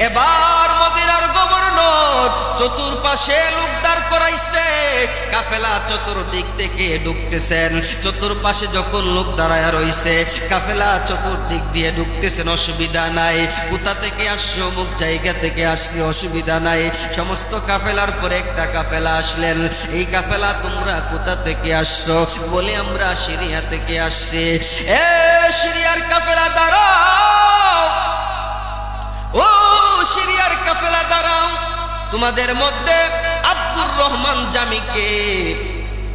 [SPEAKER 1] এবার মদিনার গভর্নর চতুর্পাশে লোকদার করাইছে, কাফেলা চতুর্দিক থেকে ঢুকতেছেন। চতুর্পাশে যখন লোক দাঁড়ায়া রইছে, কাফেলা চতুর্দিক দিয়ে ঢুকতেছেন, অসুবিধা নাই। কোথা থেকে আসছো, মুখ জায়গা থেকে আসছে, অসুবিধা নাই। সমস্ত কাফেলার পরে একটা কাফেলা আসলেন, এই কাফেলা তোমরা কোথা থেকে আসছো? বলে আমরা সিরিয়া থেকে আসছি। এ সিরিয়ার কাফেলা দাঁড়াও, ও সিরিয়ার কাফেলা দাঁড়াও, তোমাদের মধ্যে আব্দুর রহমান জামিকে?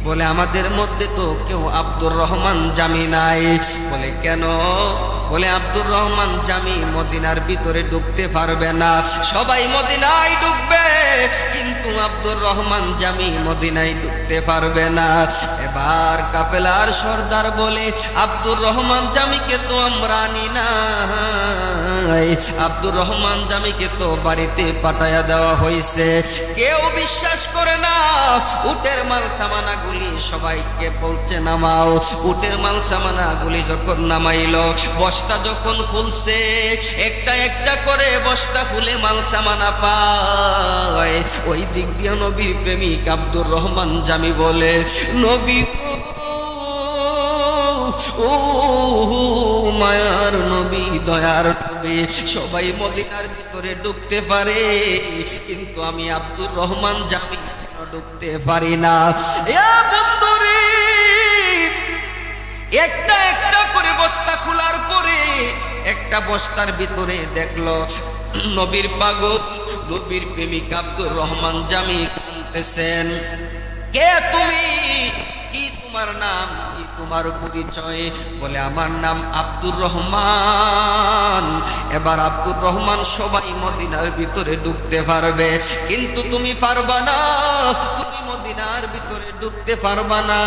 [SPEAKER 1] বলে আমাদের মধ্যে তো কেউ আব্দুর রহমান জামি নাই। বলে কেন? বলে আব্দুর রহমান জামি মদিনার ভিতরে ঢুকতে পারবে না, সবাই মদিনায় ঢুকবে, কিন্তু আব্দুর রহমান জামি মদিনায় ঢুকতে পারবে না। এবার কাফেলার সর্দার বলে, আব্দুর রহমান জামিকে তো আমরা আনি নাই, আব্দুর রহমান জামিকে তো বাড়িতে পাঠাইয়া দেওয়া হয়েছে। কেউ বিশ্বাস করে না। উটের মাল সামানা গুলি সবাইকে বলছে নামাও। উটের মাল সামানা গুলি যখন নামাইলো, বস্তা যখন খুলছে, একটা একটা করে বস্তা খুলে মাল সামানা পায়। ওই দিক দিয়ে নবীর প্রেমিক আব্দুর রহমান জামি বলে, নবী ও মায়ার নবী, দয়ার নবী, সবাই মদিনার ভিতরে ঢুকতে পারে, কিন্তু আমি আব্দুর রহমান জামি ঢুকতে পারি না। বন্ধুরে, একটা একটা করে বস্তা খোলার পরে একটা বস্তার ভিতরে দেখলো নবীর পাগল, নবীর প্রেমিক আব্দুর রহমান জামি কাঁদতেছেন। কে তুমি? কি তোমার নাম? কি তোমার পরিচয়? বলে আমার নাম আব্দুর রহমান। এবার আব্দুর রহমান সবাই মদিনার ভিতরে ঢুকতে পারবে, কিন্তু তুমি পারবা না, তুমি মদিনার ভিতরে ঢুকতে পারবা না।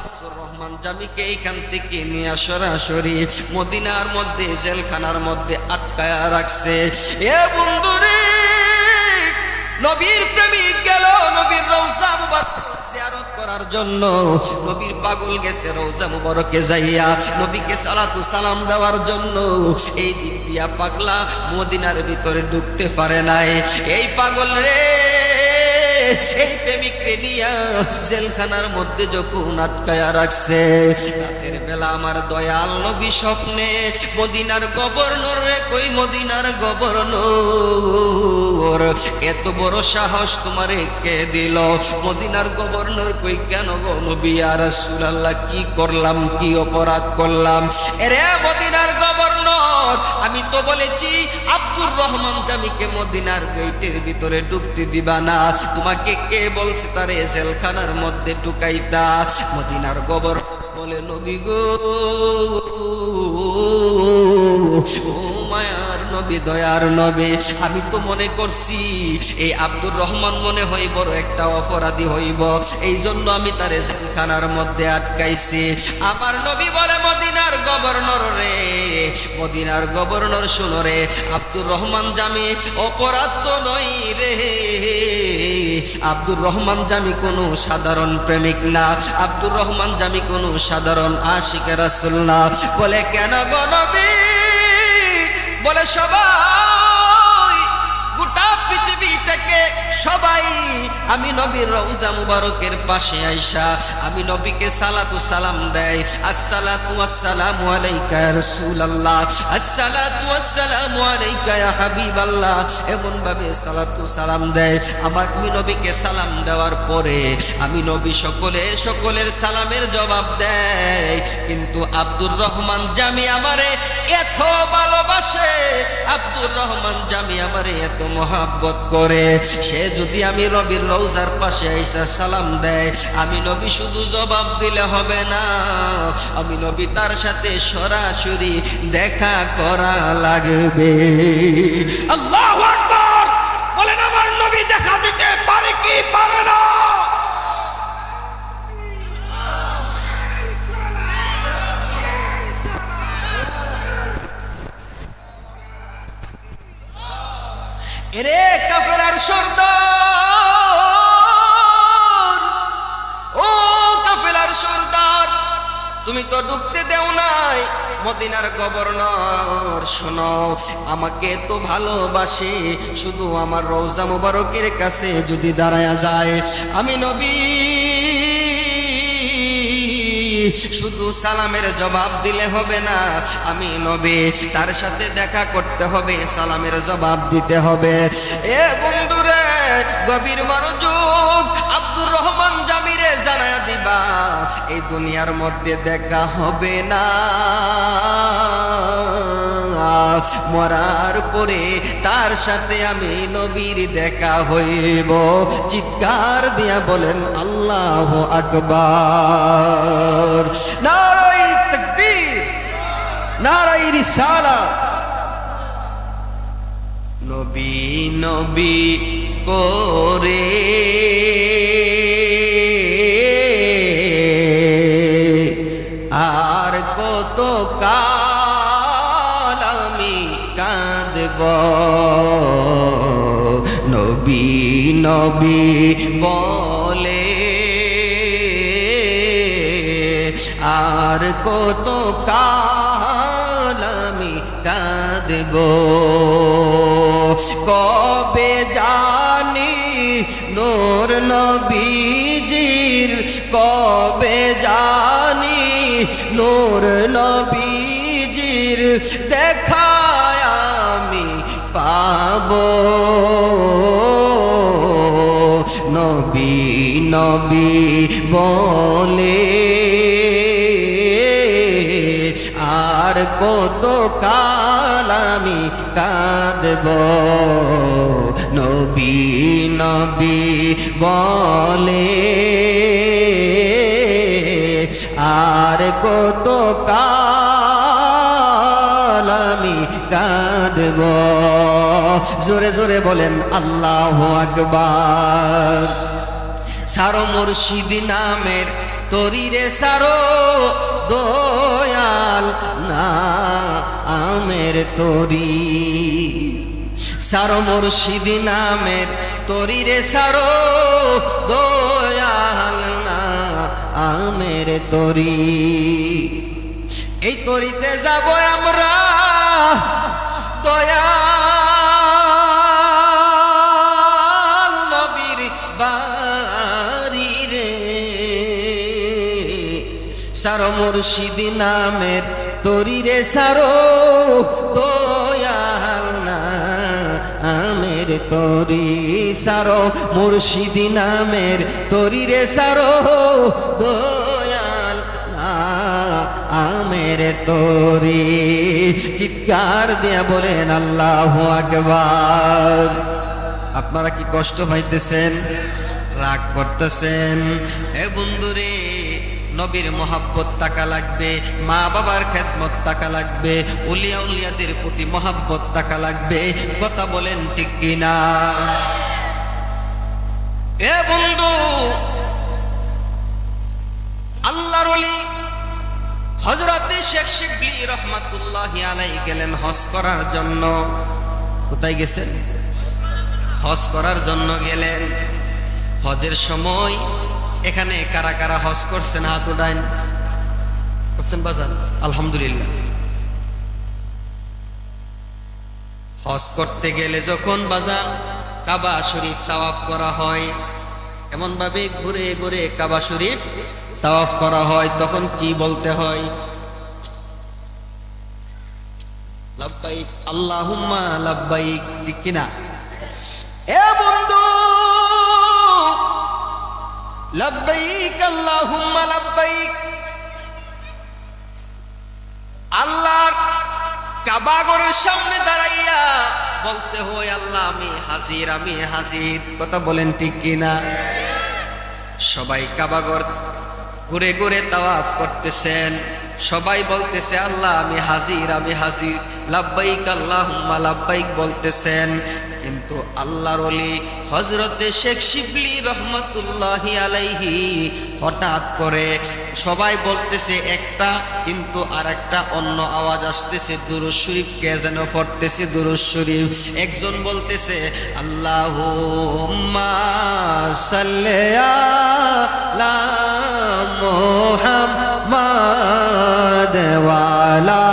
[SPEAKER 1] আব্দুর রহমান জামিকে এইখান থেকে নিয়ে সরাসরি মদিনার মধ্যে জেলখানার মধ্যে আটকায়া রাখছে। এ বন্ধুরে, নবীর প্রেমিক গেল নবীর রওজা মুবারক জিয়ারত করার জন্য। নবীর পাগল গেছে রওজা মুবারকে যাইয়া নবীকে সালাতু সালাম দেওয়ার জন্য। এই দিক দিয়া পাগলা মদিনার ভিতরে ঢুকতে পারে নাই। এই পাগল রে, এই প্রেমিকরে নিয়া জেলখানার মধ্যে যখন আটকায়া রাখছে, রাতের বেলা আমার দয়াল নবী স্বপ্নে মদিনার গভর্নর রে কই, মদিনার গভর্নর এত বড় সাহস তোমারে কে দিল? মদিনার গভর্নর কই, কেন গো নবী ইয়া রাসূলুল্লাহ, কি করলাম, কি অপরাধ করলাম? এরে মদিনার গভর্নর, আমি তো বলেছি আব্দুর রহমান জামিকে মদিনার গেটের ভিতরে ঢুকতে দিবা না, তোমাকে কে বলছে তারে জেলখানার মধ্যে ঢুকাইতা? মদিনার গভর্নর বলে, নবী গো, ও মায়ার নবী, দয়ার নবী, আমি তো মনে করছি এই আব্দুর রহমান মনে হয় বড় একটা অপরাধী হইব, এই জন্য আমি তারে জেলখানার মধ্যে আটকাইছি। আমার নবী বলে, মদিনার গভর্নর রে, মদিনার গভর্নর শুনো রে, আব্দুর রহমান জামি অপরাধ তো নই রে, আব্দুর রহমান জামি কোনো সাধারণ প্রেমিক না, আব্দুর রহমান জামি কোনো সাধারণ আশিকে রাসূল না। বলে, কেন গো নবী? বলে, সবাই গোটা পৃথিবী থেকে সবাই আমি নবীর রওজা মুবারকের পাশে আইসা আমি নবীকে সালাতু সালাম দেয়, আসসালাতু ওয়াসসালামু আলাইকা ইয়া রাসূলুল্লাহ, আসসালাতু ওয়াসসালামু আলাইকা ইয়া হাবিবাল্লাহ, এমন ভাবে সালাতু সালাম দেয়। আমার আমি নবীকে সালাম দেওয়ার পরে আমি নবী সকলের সালামের জবাব দেয়, কিন্তু আব্দুর রহমান জামি আমারে এত ভালোবাসে, আব্দুর রহমান জামি আমারে এত মহব্বত করে, সে যদি আমি নবীর রওজার পাশে আইসা সালাম দেয়, আমি নবী শুধু জবাব দিলে হবে না, আমি নবী তার সাথে সরাসরি দেখা করা লাগবে। আল্লাহু আকবার বলেন, আমার নবী দেখা দিতে পারে কি পারে না? এরে কাফেলার সর্দার, ও কাফেলার সর্দার, তুমি তো ঢুকতে দেও নাই। মদিনার গভর্নর শোনো, আমাকে তো ভালোবাসে, শুধু আমার রওজা মুবারকের কাছে যদি দাঁড়ায়া যায়, আমি নবী শুধু সালামের জবাব দিলে হবে না, আমি নবী তার সাথে দেখা করতে হবে, সালামের জবাব দিতে হবে। এ বন্ধুরে, গভীর মনোযোগ, আব্দুর রহমান জামিরে জানায়া দিবা, এই দুনিয়ার মধ্যে দেখা হবে না, মরার পরে তার সাথে আমি নবীর দেখা হইব। চিৎকার দিয়া বলেন আল্লাহু আকবার, নারায়ে তাকবীর, নারায়ে রিসালাত। নবী নবী করে আর কত কাল আমি কাঁদব, নবী নবী বলে আর কত কাল আমি কাঁদব, কবে জানি নূর নবীজির, কবে জানি নূর নবীজির দেখা আমি পাব, নবী নবী বলে আর কত কাল আমি কাঁদব, নবী নবী বলে আর কত কাল আমি কাঁদব। জোরে জোরে বলেন আল্লাহু আকবার। সারো মুর্শিদ নামের তরিরে সারো দয়াল না আমের তরি, সারো মুর্শিদ নামের তরিরে সারো দয়াল না আমের তরি, এই তরিতে যাব আমরা দয়াল নবীর বা মুর্শিদি নামের তরিরে সারো দয়াল নামের তরি সারো মুর্শিদি নামের তরিরে সারো দয়াল আমের তরি। চিৎকার দিয়া বলেন আল্লাহু আকবার। আপনারা কি কষ্ট পাইতেছেন, রাগ করতেছেন? এ বন্ধুরে, নবীর মহাব্বত টাকা লাগবে, মা বাবার খেদমত টাকা লাগবে, উলিয়া উলিয়াদের প্রতি মহাব্বত টাকা লাগবে। কথা বলেন ঠিক কিনা? এ বন্ধু, আল্লাহর ওলি হযরতে শেখ শিবলি রহমাতুল্লাহি আলাইহি গেলেন হজ করার জন্য। কোথায় গেছেন? হজ করার জন্য গেলেন। হজের সময় এখানে কারা কারা হজ করছেন হাত উঠান? করছেন বাজার? আলহামদুলিল্লাহ। হজ করতে গেলে যখন বাজার কাবা শরীফ তাওয়াফ করা হয়, এমন ভাবে ঘুরে ঘুরে কাবা শরীফ তাওয়াফ করা হয়, তখন কি বলতে হয়? লাব্বাইক আল্লাহুম্মা লাব্বাইক, ঠিক কিনা? এ বন্ধু, লাব্বাইক আল্লাহুম্মা লাব্বাইক, আল্লাহর কাবা ঘরের সামনে দাঁড়াইয়া বলতে হয় আল্লাহ আমি হাজির, আমি হাজির। কথা বলেন ঠিক কিনা? সবাই কাবা ঘর ঘুরে ঘুরে তাওয়াফ করতেছেন, সবাই বলতেছে আল্লাহ আমি হাজির, আমি হাজির, লাব্বাইক আল্লাহুম্মা লাব্বাইক বলতেছেন। কিন্তু আল্লাহর ওলি হযরতে শেখ শিবলি রহমাতুল্লাহি আলাইহি হঠাৎ করে সবাই বলতেছে একটা, কিন্তু আরেকটা অন্য আওয়াজ আসতেছে। দুরূদ শরীফ কে যেন পড়তেছে, দুরূদ শরীফ। একজন বলতেছে আল্লাহুম্মা সাল্লি আলা মুহাম্মাদ ওয়া আলা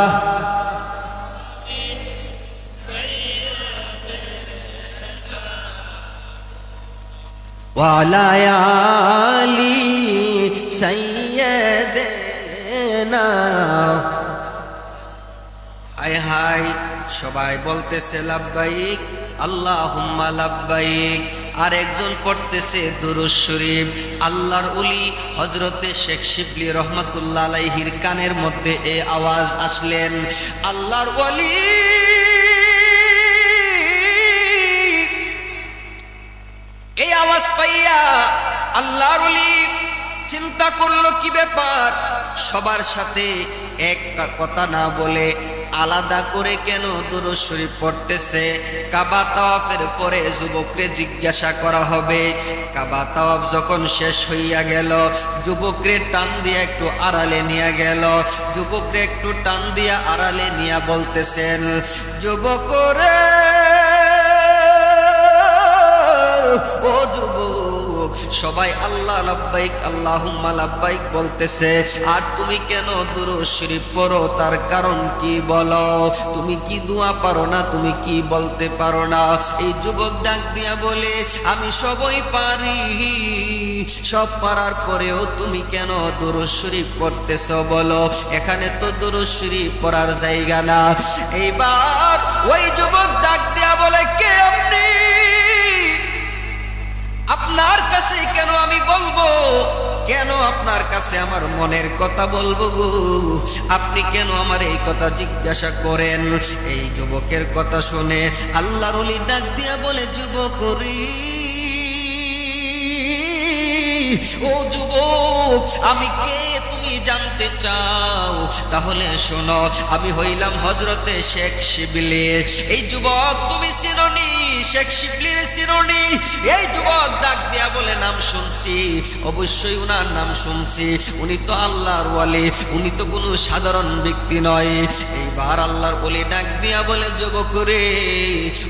[SPEAKER 1] ওয়ালা আলি সাইয়্যিদিনা। হায় হায়, সবাই বলতেছে লাব্বাইক আল্লাহুম্মা লাব্বাইক, আর একজন পড়তেছে দুরূদ শরীফ। আল্লাহর ওলি হযরতে শেখ শিবলি রহমাতুল্লাহ আলাইহির কানের মধ্যে এই আওয়াজ আসলেন। আল্লাহর ওলি এই আওয়াজ পাইয়া আল্লাহর ওলি চিন্তা করলো কি ব্যাপার, সবার সাথে একটা কথা না বলে আলাদা করে কেন দুরূদ শরীফ পড়তেছে? কাবা তাওয়াফের পরে যুবকরে জিজ্ঞাসা করা হবে। কাবা তাওয়াফ যখন শেষ হইয়া গেল, যুবকরে টান দিয়া একটু আড়ালে নিয়ে গেল। যুবকরে একটু টান দিয়া আড়ালে নিয়া বলতেছেন, যুবকরে ও যুবক, সবাই আল্লাহ লাব্বাইক আল্লাহুম্মা লাব্বাইক বলতেছে, আর তুমি কেন দুরূদ শরীফ পড়ো? তার কারণ কি বলো? তুমি কি দোয়া পারো না? তুমি কি বলতে পারো না? এই যুবক ডাক দিয়া বলে, আমি সবই পারি, সব পারার পরেও তুমি কেন দুরূদ শরীফ পড়তেছো বলো? এখানে তো দুরূদ শরীফ পড়ার জায়গা না। এইবার ওই যুবক ডাক দিয়া বলে, কে আপনি? আপনার কাছে কেন আমি বলবো? কেন আপনার কাছে আমার মনের কথা বলবো গো? আপনি কেন আমার এই কথা জিজ্ঞাসা করেন? এই যুবকের কথা শুনে আল্লাহর ওলি ডাক দিয়া বলে, যুবক রে, ও যুবক, আমি কে তুমি জানতে চাও? তাহলে শোনো, আমি হইলাম হযরতে শেখ শিবলি। এই যুবক তুমি চিনোনি? শেখ শিবলির চিনোনি? এই যুবক ডাক দিয়া বলে, নাম শুনছি, অবশ্যই উনার নাম শুনছি। উনি তো আল্লাহর ওলি, উনি তো কোনো সাধারণ ব্যক্তি নয়। এইবার আল্লাহর ওলি ডাক দিয়া বলে, যুবক রে,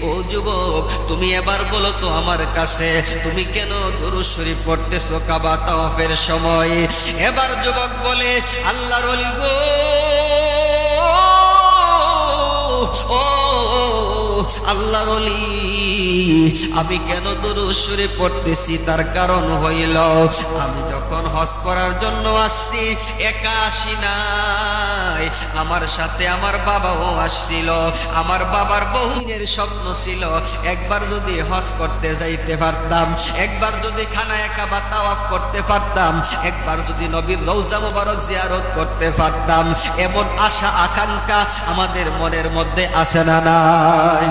[SPEAKER 1] ও যুবক, তুমি এবার বলো তো আমার কাছে, তুমি কেন দুরূদ শরীফ পড়তেছো কাবা তাওয়াফের সময়? এবার যুবক বলে, আল্লাহর ওলি গো, ও আল্লাহর ওলি, আমি কেন দুরূদ শরীফ পড়তেছি তার কারণ হইল, আমি যখন হজ করার জন্য আসছি, একা আসি নাই, আমার সাথে আমার বাবাও আসছিল। আমার বাবার বহুদিনের স্বপ্ন ছিল একবার যদি হজ করতে যাইতে পারতাম, একবার যদি খানায়ে কাবা তাওয়াফ করতে পারতাম, একবার যদি নবীর রওজা মুবারক জিয়ারত করতে পারতাম। এমন আশা আকাঙ্ক্ষা আমাদের মনের মধ্যে আছে না নাই?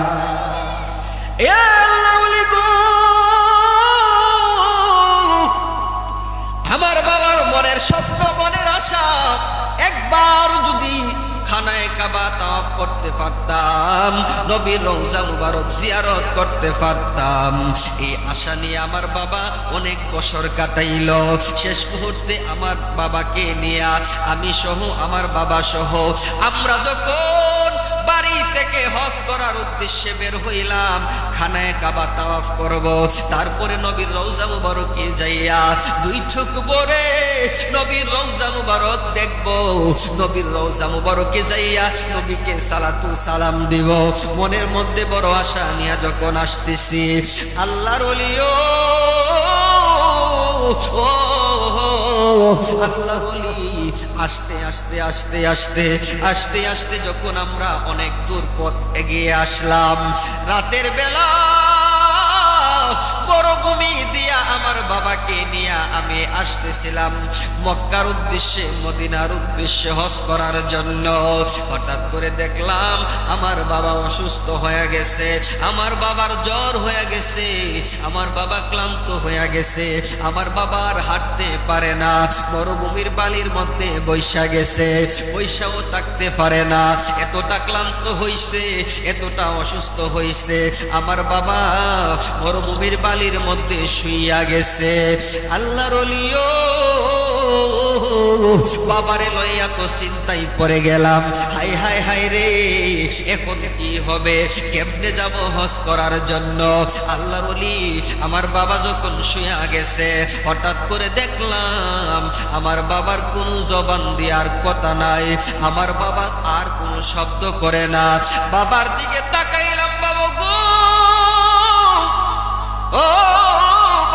[SPEAKER 1] আমার বাবার মনের স্বপ্ন, মনের আশা, একবার যদি খানায়ে কাবা তাওয়াফ করতে পারতাম, নবীর রওজা মুবারক জিয়ারত করতে পারতাম। এই আশা নিয়ে আমার বাবা অনেক বছর কাটাইল। শেষ মুহূর্তে আমার বাবাকে নিয়ে আমি সহ, আমার বাবা সহ আমরা যখন বাড়ি থেকে হজ করার উদ্দেশ্যে বের হইলাম, খানায়ে কাবা তাওয়াফ করব, তারপরে নবীর রওজা মুবারকে যাইয়া দুই চোখ ভরে নবীর রওজা মুবারক দেখব, নবীর রওজা মুবারকে যাইয়া নবীকে সালাতু সালাম দিব। মনের মধ্যে বড় আশা নিয়ে যখন আসতেছি, আল্লাহর ওলিও আল্লাহর ওলি আস্তে আস্তে আস্তে আস্তে আস্তে আস্তে যখন আমরা অনেক দূর পথ এগিয়ে আসলাম, রাতের বেলা মরুভূমি দিয়া আমার বাবাকে নিয়ে আমি আসতেছিলাম মক্কার উদ্দেশ্যে, মদিনার উদ্দেশ্যে হজ করার জন্য। হঠাৎ করে দেখলাম আমার বাবা অসুস্থ হয়ে গেছে, আমার বাবার জ্বর হয়ে গেছে, আমার বাবা ক্লান্ত হয়ে গেছে, আমার বাবা আর হাঁটতে পারে না, মরুভূমির বালির মধ্যে বৈশা গেছে, বৈশাও থাকতে পারে না, এতটা ক্লান্ত হইছে, এতটা অসুস্থ হইছে, আমার বাবা মরুভূমির বালির মধ্যে শুইয়া গেছে। আল্লাহর ওলিও বাবারে লইয়া তো চিন্তায় পড়ে গেলাম, হাই হাই হাই রে, এখন কি হবে, কেমনে যাব হজ করার জন্য। আল্লাহর ওলি আমার বাবা যখন শুইয়া গেছে, হঠাৎ করে দেখলাম আমার বাবার কোনো জবান দেওয়ার কথা নাই, আমার বাবা আর কোনো শব্দ করে না। বাবার দিকে তাকাইলাম, বাবা গো, ও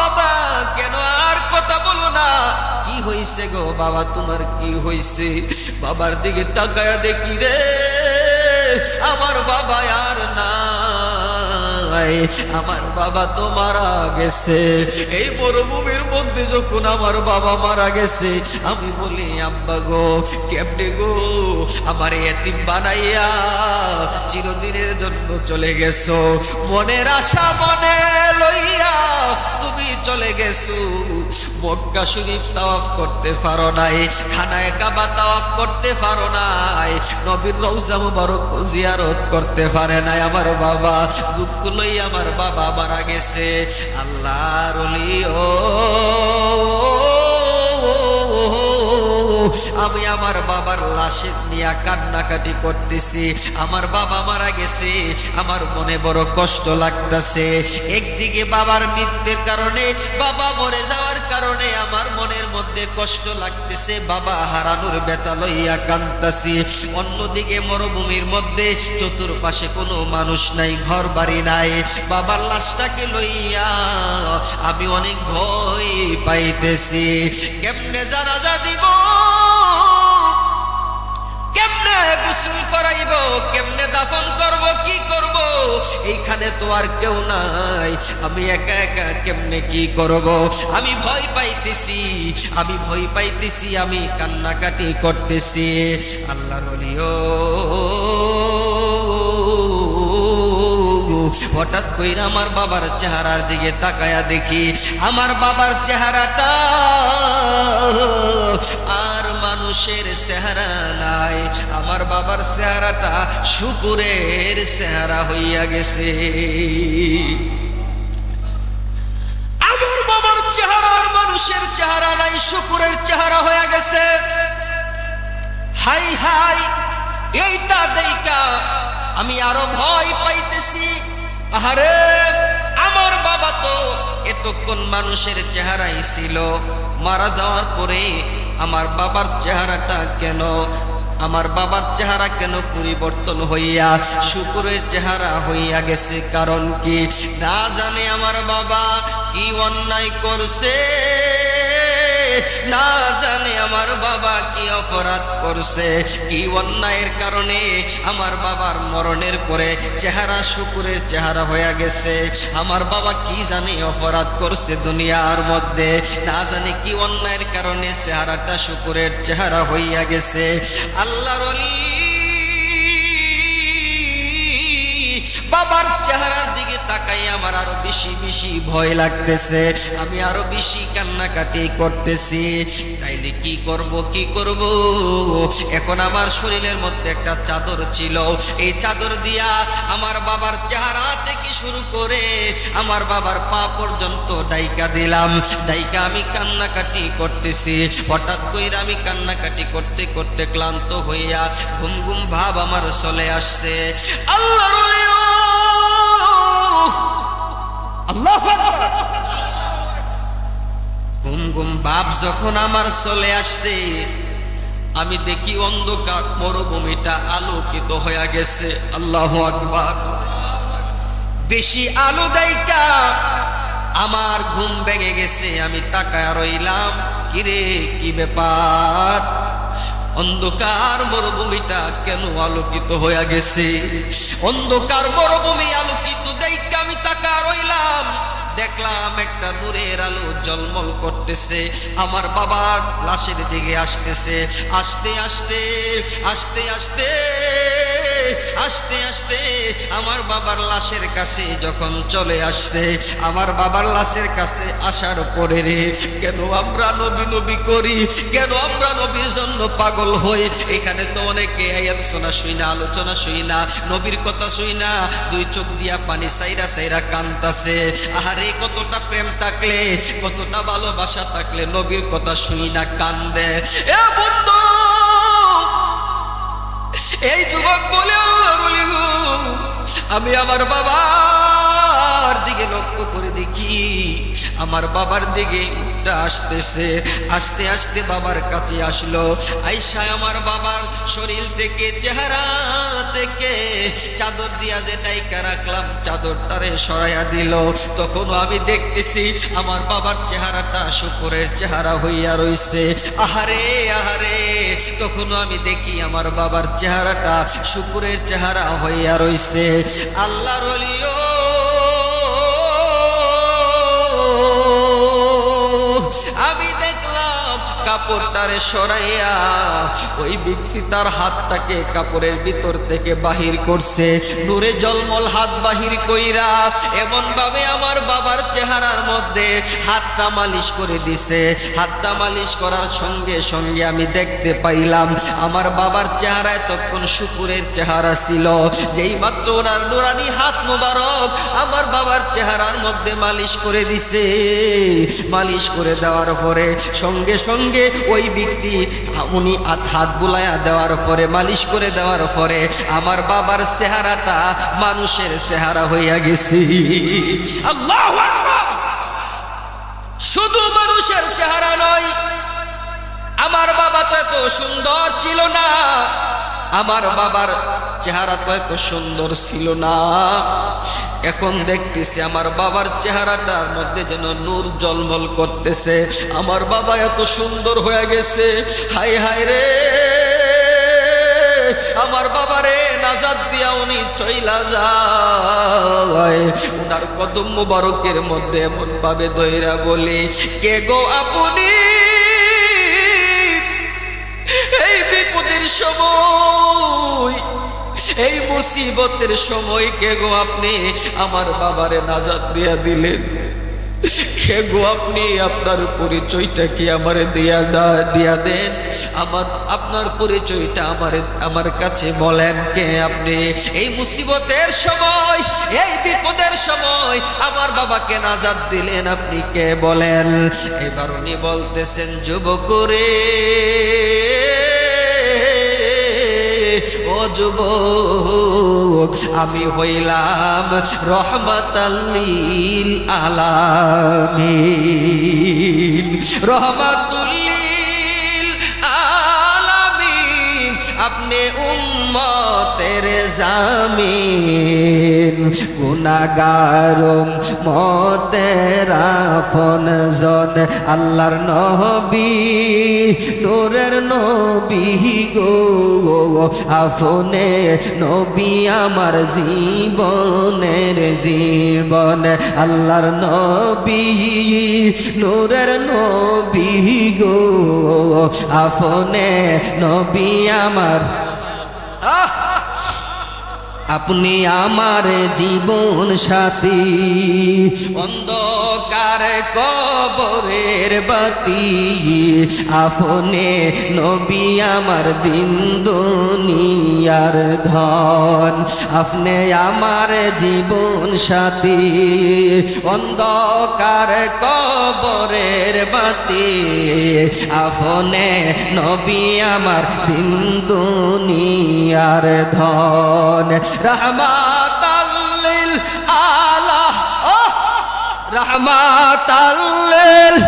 [SPEAKER 1] বাবা কেন আর কথা বলো না, কি হইছে গো বাবা, তোমার কি হইছে? বাবার দিকে তাকায়া দেখি রে আমার বাবা আর নাই, আমার বাবা তো মারা গেছে। এই মরুভূমির মধ্যে যখন আমার বাবা মারা গেছে, আমি বলি আব্বা গো, কেমনে গো আমার এতিম বানাইয়া চিরদিনের জন্য চলে গেছো, মনের আশা মনে লইয়া তুমি চলে গেছো, মক্কা শরীফ তাওয়াফ করতে পারো নাই, খানায়ে কাবা তাওয়াফ করতে পারো নাই, নবীর রওজা মুবারক জিয়ারত করতে পারে নাই। আমার বাবা দুঃখ লইয়া আমার বাবা মারা গেছে। আল্লাহর ওলি ও আমি আমার বাবার লাশের নিয়ে কান্নাকাটি করতেছি, আমার বাবা মারা গেছে, আমার মনে বড় কষ্ট লাগতেছে। একদিকে বাবার মৃত্যুর কারণে, বাবা মরে যাওয়ার কারণে আমার মনের মধ্যে কষ্ট লাগতেছে, বাবা হারানোর ব্যথা লইয়া কাঁদতেছি। অন্যদিকে মরুভূমির মধ্যে চতুর্পাশে কোনো মানুষ নাই, ঘর বাড়ি নাই, বাবার লাশটাকে লইয়া আমি অনেক ভয় পাইতেছি। কেমনে জানাজা দিব, কেমনে গোসল করাইব, কেমনে দাফন করব, কি করব, এইখানে তো আর কেউ নাই, আমি একা একা কেমনে কি করব, আমি ভয় পাইতেছি, আমি ভয় পাইতেছি, আমি কান্নাকাটি করতেছি। আল্লাহর ওলিও হঠাৎ কইরা আমার বাবার চেহারার দিকে তাকায়া দেখি, আমার বাবার চেহারাটা আর মানুষের চেহারা নাই, আমার বাবার চেহারাটা শুকুরের চেহারা হইয়া গেছে। আমার বাবার চেহারা আর মানুষের চেহারা নাই, শুকুরের চেহারা হয়ে গেছে। হাই হাই, এইটা দেখা আমি আরো ভয় পাইতেছি। আরে আমার বাবা তো এতক্ষণ মানুষের চেহারাই ছিল, মারা যাওয়ার পরে আমার বাবার চেহারাটা কেন, আমার বাবার চেহারা কেন পরিবর্তন হইয়া শুকুরের চেহারা হইয়া গেছে? কারণ কি? না জানে আমার বাবা কি অন্যায় করছে, না জানে আমার বাবা কি অপরাধ করছে, কি অন্যায়ের কারণে আমার বাবার মরণের পরে চেহারা শুকুরের চেহারা হয়ে গেছে। আমার বাবা কি জানে অপরাধ করছে দুনিয়ার মধ্যে, না জানে কি অন্যায়ের কারণে চেহারাটা শুকুরের চেহারা হইয়া গেছে। আল্লাহর ওলি বাবার চেহারার দিকে তাকাই আমার আরো বেশি বেশি ভয় লাগতেছে, আমি আরো বেশি কান্নাকাটি করতেছি। তাইলে কি করব কি করব? এখন আমার শরীরের মধ্যে একটা চাদর ছিল, এই চাদর দিয়া আমার বাবার চেহারা থেকে শুরু করে আমার বাবার পা পর্যন্ত ডাইকা দিলাম। ডাইকা আমি কান্নাকাটি করতেছি। হঠাৎ কইরা আমি কান্নাকাটি করতে করতে ক্লান্ত হইয়া ঘুম ঘুম ভাব আমার চলে আসছে। আল্লাহর আল্লাহু আকবার। ঘুম ঘুম ভাব যখন আমার চলে আসছে, আমি দেখি অন্ধকার মরুভূমিটা আলোকিত হয়ে গেছে। আল্লাহু আকবার। বেশি আলো দেইকা আমার ঘুম ভেঙে গেছে। আমি তাকায় রইলাম, কিরে কি ব্যাপার? অন্ধকার মরুভূমিটা কেন আলোকিত হয়ে গেছে? অন্ধকার মরুভূমি আলোকিত দেইকা আমি তাকায় রইলাম, দেখলাম একটা নূরের আলো ঝলমল করতেছে, আমার বাবার লাশের দিকে আসতেছে। আস্তে আস্তে আস্তে আস্তে আস্তে আস্তে আমার বাবার লাশের কাছে যখন চলে আসছে, আমার বাবার লাশের কাছে আসার পরে রে, কেন আমরা নবী নবী করি, কেন আমরা নবীর জন্য পাগল হই? এখানে তো অনেকে আয়াত শোনা শুই না, আলোচনা শুই না, নবীর কথা শুই না, দুই চোখ দিয়া পানি সাইরা সাইরা কান্তাছে। আরে কতটা প্রেম থাকলে, কতটা ভালোবাসা থাকলে নবীর কথা শুই না, কান্দে। এ বন্ধু, এই যুবক বলে আমি আমার বাবার দিকে লক্ষ্য করে দেখি, আমার বাবার দিকে আসতেছে। আস্তে আস্তে বাবার কাছে আসলো, আইসা আমার বাবার শরীর থেকে চেহারা থেকে চাদর দিয়া যে ডাইকা রাখলাম চাদরটারে সরাইয়া দিল। তখন আমি দেখতেছি আমার বাবার চেহারাটা শুকরের চেহারা হইয়া রইছে। আহারে আহারে, তখন আমি দেখি আমার বাবার চেহারাটা শুকরের চেহারা হইয়া রইছে। আল্লাহর ওলিও আমি দেখলাম কাপড়টারে সরাইয়া ওই ব্যক্তি তার হাতটাকে কাপড়ের ভিতর থেকে বাহির করছে, নূরে জলমল হাত বাহির কইরা এমন ভাবে আমার বাবার চেহারার মধ্যে হাতটা মালিশ করে দিছে। হাতটা মালিশ করার সঙ্গে সঙ্গে আমি দেখতে পাইলাম আমার বাবার চেহারায় তখন শুকুরের চেহারা ছিল। যেই মাত্র ওনার নুরানি হাত মুবারক আমার বাবার চেহারার মধ্যে মালিশ করে দিছে, মালিশ করে দেওয়ার পরে সঙ্গে সঙ্গে ওই ব্যক্তি উনি হাত বুলাইয়া দেওয়ার পরে মালিশ করে দেওয়ার পরে আমার বাবার চেহারাটা মানুষের চেহারা হইয়া গেছে। আল্লাহু আকবার। শুধু মানুষের চেহারা নয়, আমার বাবা তো এত সুন্দর ছিল না, আমার বাবার চেহারা তো এত সুন্দর ছিল না। এখন দেখতেছি আমার বাবার চেহারাটার মধ্যে যেন নূর ঝলমল করতেছে। আমার বাবা এত সুন্দর হয়ে গেছে। হাই হাই রে, আমার বাবারে নাজাত দিয়া উনি চইলা যায়। উনার কদম মুবারকের মধ্যে এমন ভাবে দইরা বলি, কে গো আপনি এই বিপদের সময়, এই মুসিবতের সময় কে গো আপনি আমার বাবারে নাজাত দিয়া দিলেন? কে গো আপনি? আপনার পরিচয়টা কি আমারে দিয়া দেন, আপনার পরিচয়টা আমার কাছে বলেন। কে আপনি? এই মুসিবতের সময়, এই বিপদের সময় আমার বাবাকে নাজাত দিলেন, আপনি কে বলেন? এবার উনি বলতেছেন, যুবক রে, ও যুবক, আমি হইলাম রহমাতাল লিল আলামিন, রহমাতুল লিল আলামিন, আপনি উম্মতের জামিন। গুনাহগার উম্মতের আপনজন আল্লাহর নবী নূরের নবী গো আপনে নবী আমার জীবনের জীবন আল্লাহর নবী নূরের নবী গো আপনে নবী আমার আপনি আমার জীবন সাথী অন্ধকার কবরের বাতি আপনি নবী আমার দিন দুনিয়ার ধন আপনি আমার জীবন সাথী অন্ধকার কবরের বাতি আপনি নবী আমার দিন দুনিয়ার ধন রহমাতাল লিল আলা রহমাতাল লিল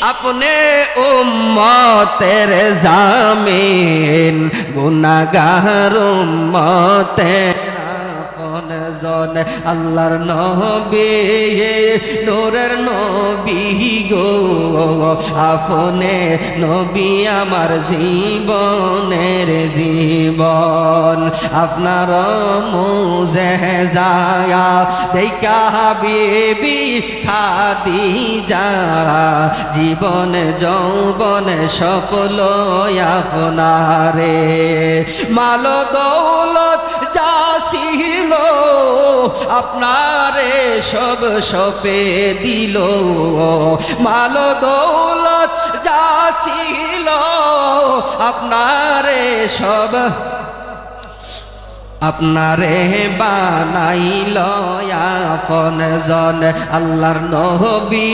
[SPEAKER 1] अपने उम्मतेर जामीन गुनाहगार उम्मतेर আপনজন আল্লাহর নবী নূরের নবী গো আপনে নবী আমার জীবনের জীবন আপনার মুজেজা দেখা বিবি খাদিজা জীবন যৌবন সফল আপনারে মাল দৌলত যাসিল আপনারে সব সপে দিল মাল দৌলত যাসিল আপনারে সব আপনারে বানাইল আপনজন আল্লাহর নবী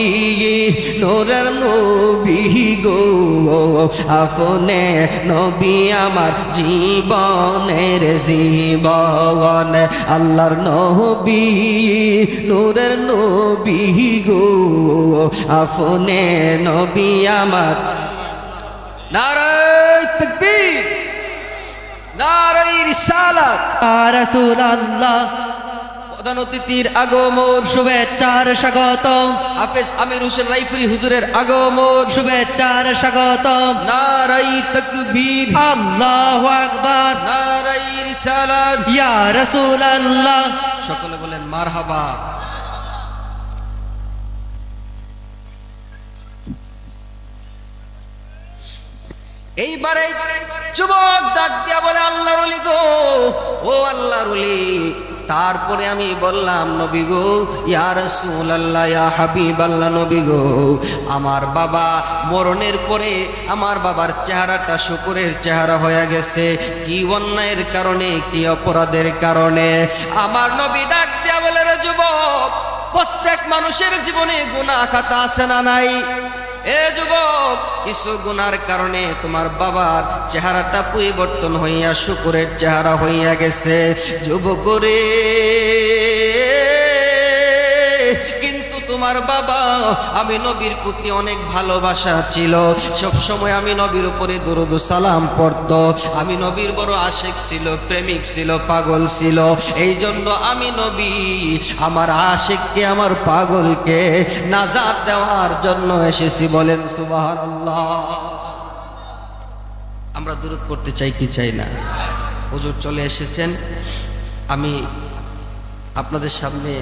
[SPEAKER 1] নূরের নবী গো আপনে নবী আমার জীবনের জীবন আল্লাহর নবী নূরের নবী গো আপনে নবী আমার নারায়ে তাকবীর নারায়ে রিসালাত
[SPEAKER 2] ইয়া রাসূলুল্লাহ
[SPEAKER 1] প্রধান অতিথির আগমন
[SPEAKER 2] শুভেচ্ছার স্বাগতম
[SPEAKER 1] হাফেজ আমির হোসেন রাইফুরি হুজুরের আগমন
[SPEAKER 2] শুভেচ্ছার স্বাগতম
[SPEAKER 1] নারায়ে তাকবীর
[SPEAKER 2] আল্লাহু আকবার
[SPEAKER 1] নারায়ে রিসালাত
[SPEAKER 2] ইয়া রাসূলুল্লাহ
[SPEAKER 1] সকলে বলেন মারহাবা এইবারে যুবক ডাক দিয়া বলে আল্লাহর ওলি গো ও আল্লাহর ওলি তারপরে আমি বললাম নবী গো ইয়া রাসূলুল্লাহ ইয়া হাবিবাল্লাহ নবী গো আমার বাবা মরণের পরে আমার বাবার চেহারাটা শুকরের চেহারা হয়ে গেছে কি অন্যায়ের কারণে কি অপরাধের কারণে আমার নবী ডাক দিয়া বলে রে যুবক প্রত্যেক মানুষের জীবনে গুনাহ খাতা আছে না নাই এ যুবক কিছু গুনার কারণে তোমার বাবার চেহারাটা পরিবর্তন হইয়া শুকরের চেহারা হইয়া গেছে যুবক রে কিন্তু তোমার বাবা আমি নবীর প্রতি অনেক ভালোবাসা ছিল সব সময় আমি নবীর উপরে দরুদ ও সালাম পড়তো আমি নবীর বড় আশিক ছিল প্রেমিক ছিল পাগল ছিল এই জন্য আমি নবী আমার আশিককে আমার পাগলকে নাজাত দেওয়ার জন্য এসেছি বলেন সুবহানাল্লাহ আমরা দরুদ পড়তে চাই কি চাই না হুজুর চলে এসেছেন আমি আপনাদের সামনে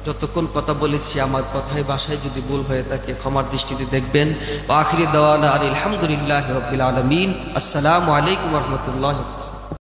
[SPEAKER 1] যতক্ষণ কথা বলেছি আমার কথায় ভাষায় যদি ভুল হয়ে থাকে ক্ষমার দৃষ্টিতে দেখবেন আখিরি দাওয়ানা আলহামদুলিল্লাহি রাব্বিল আলামিন আসসালামু আলাইকুম ওয়া রাহমাতুল্লাহি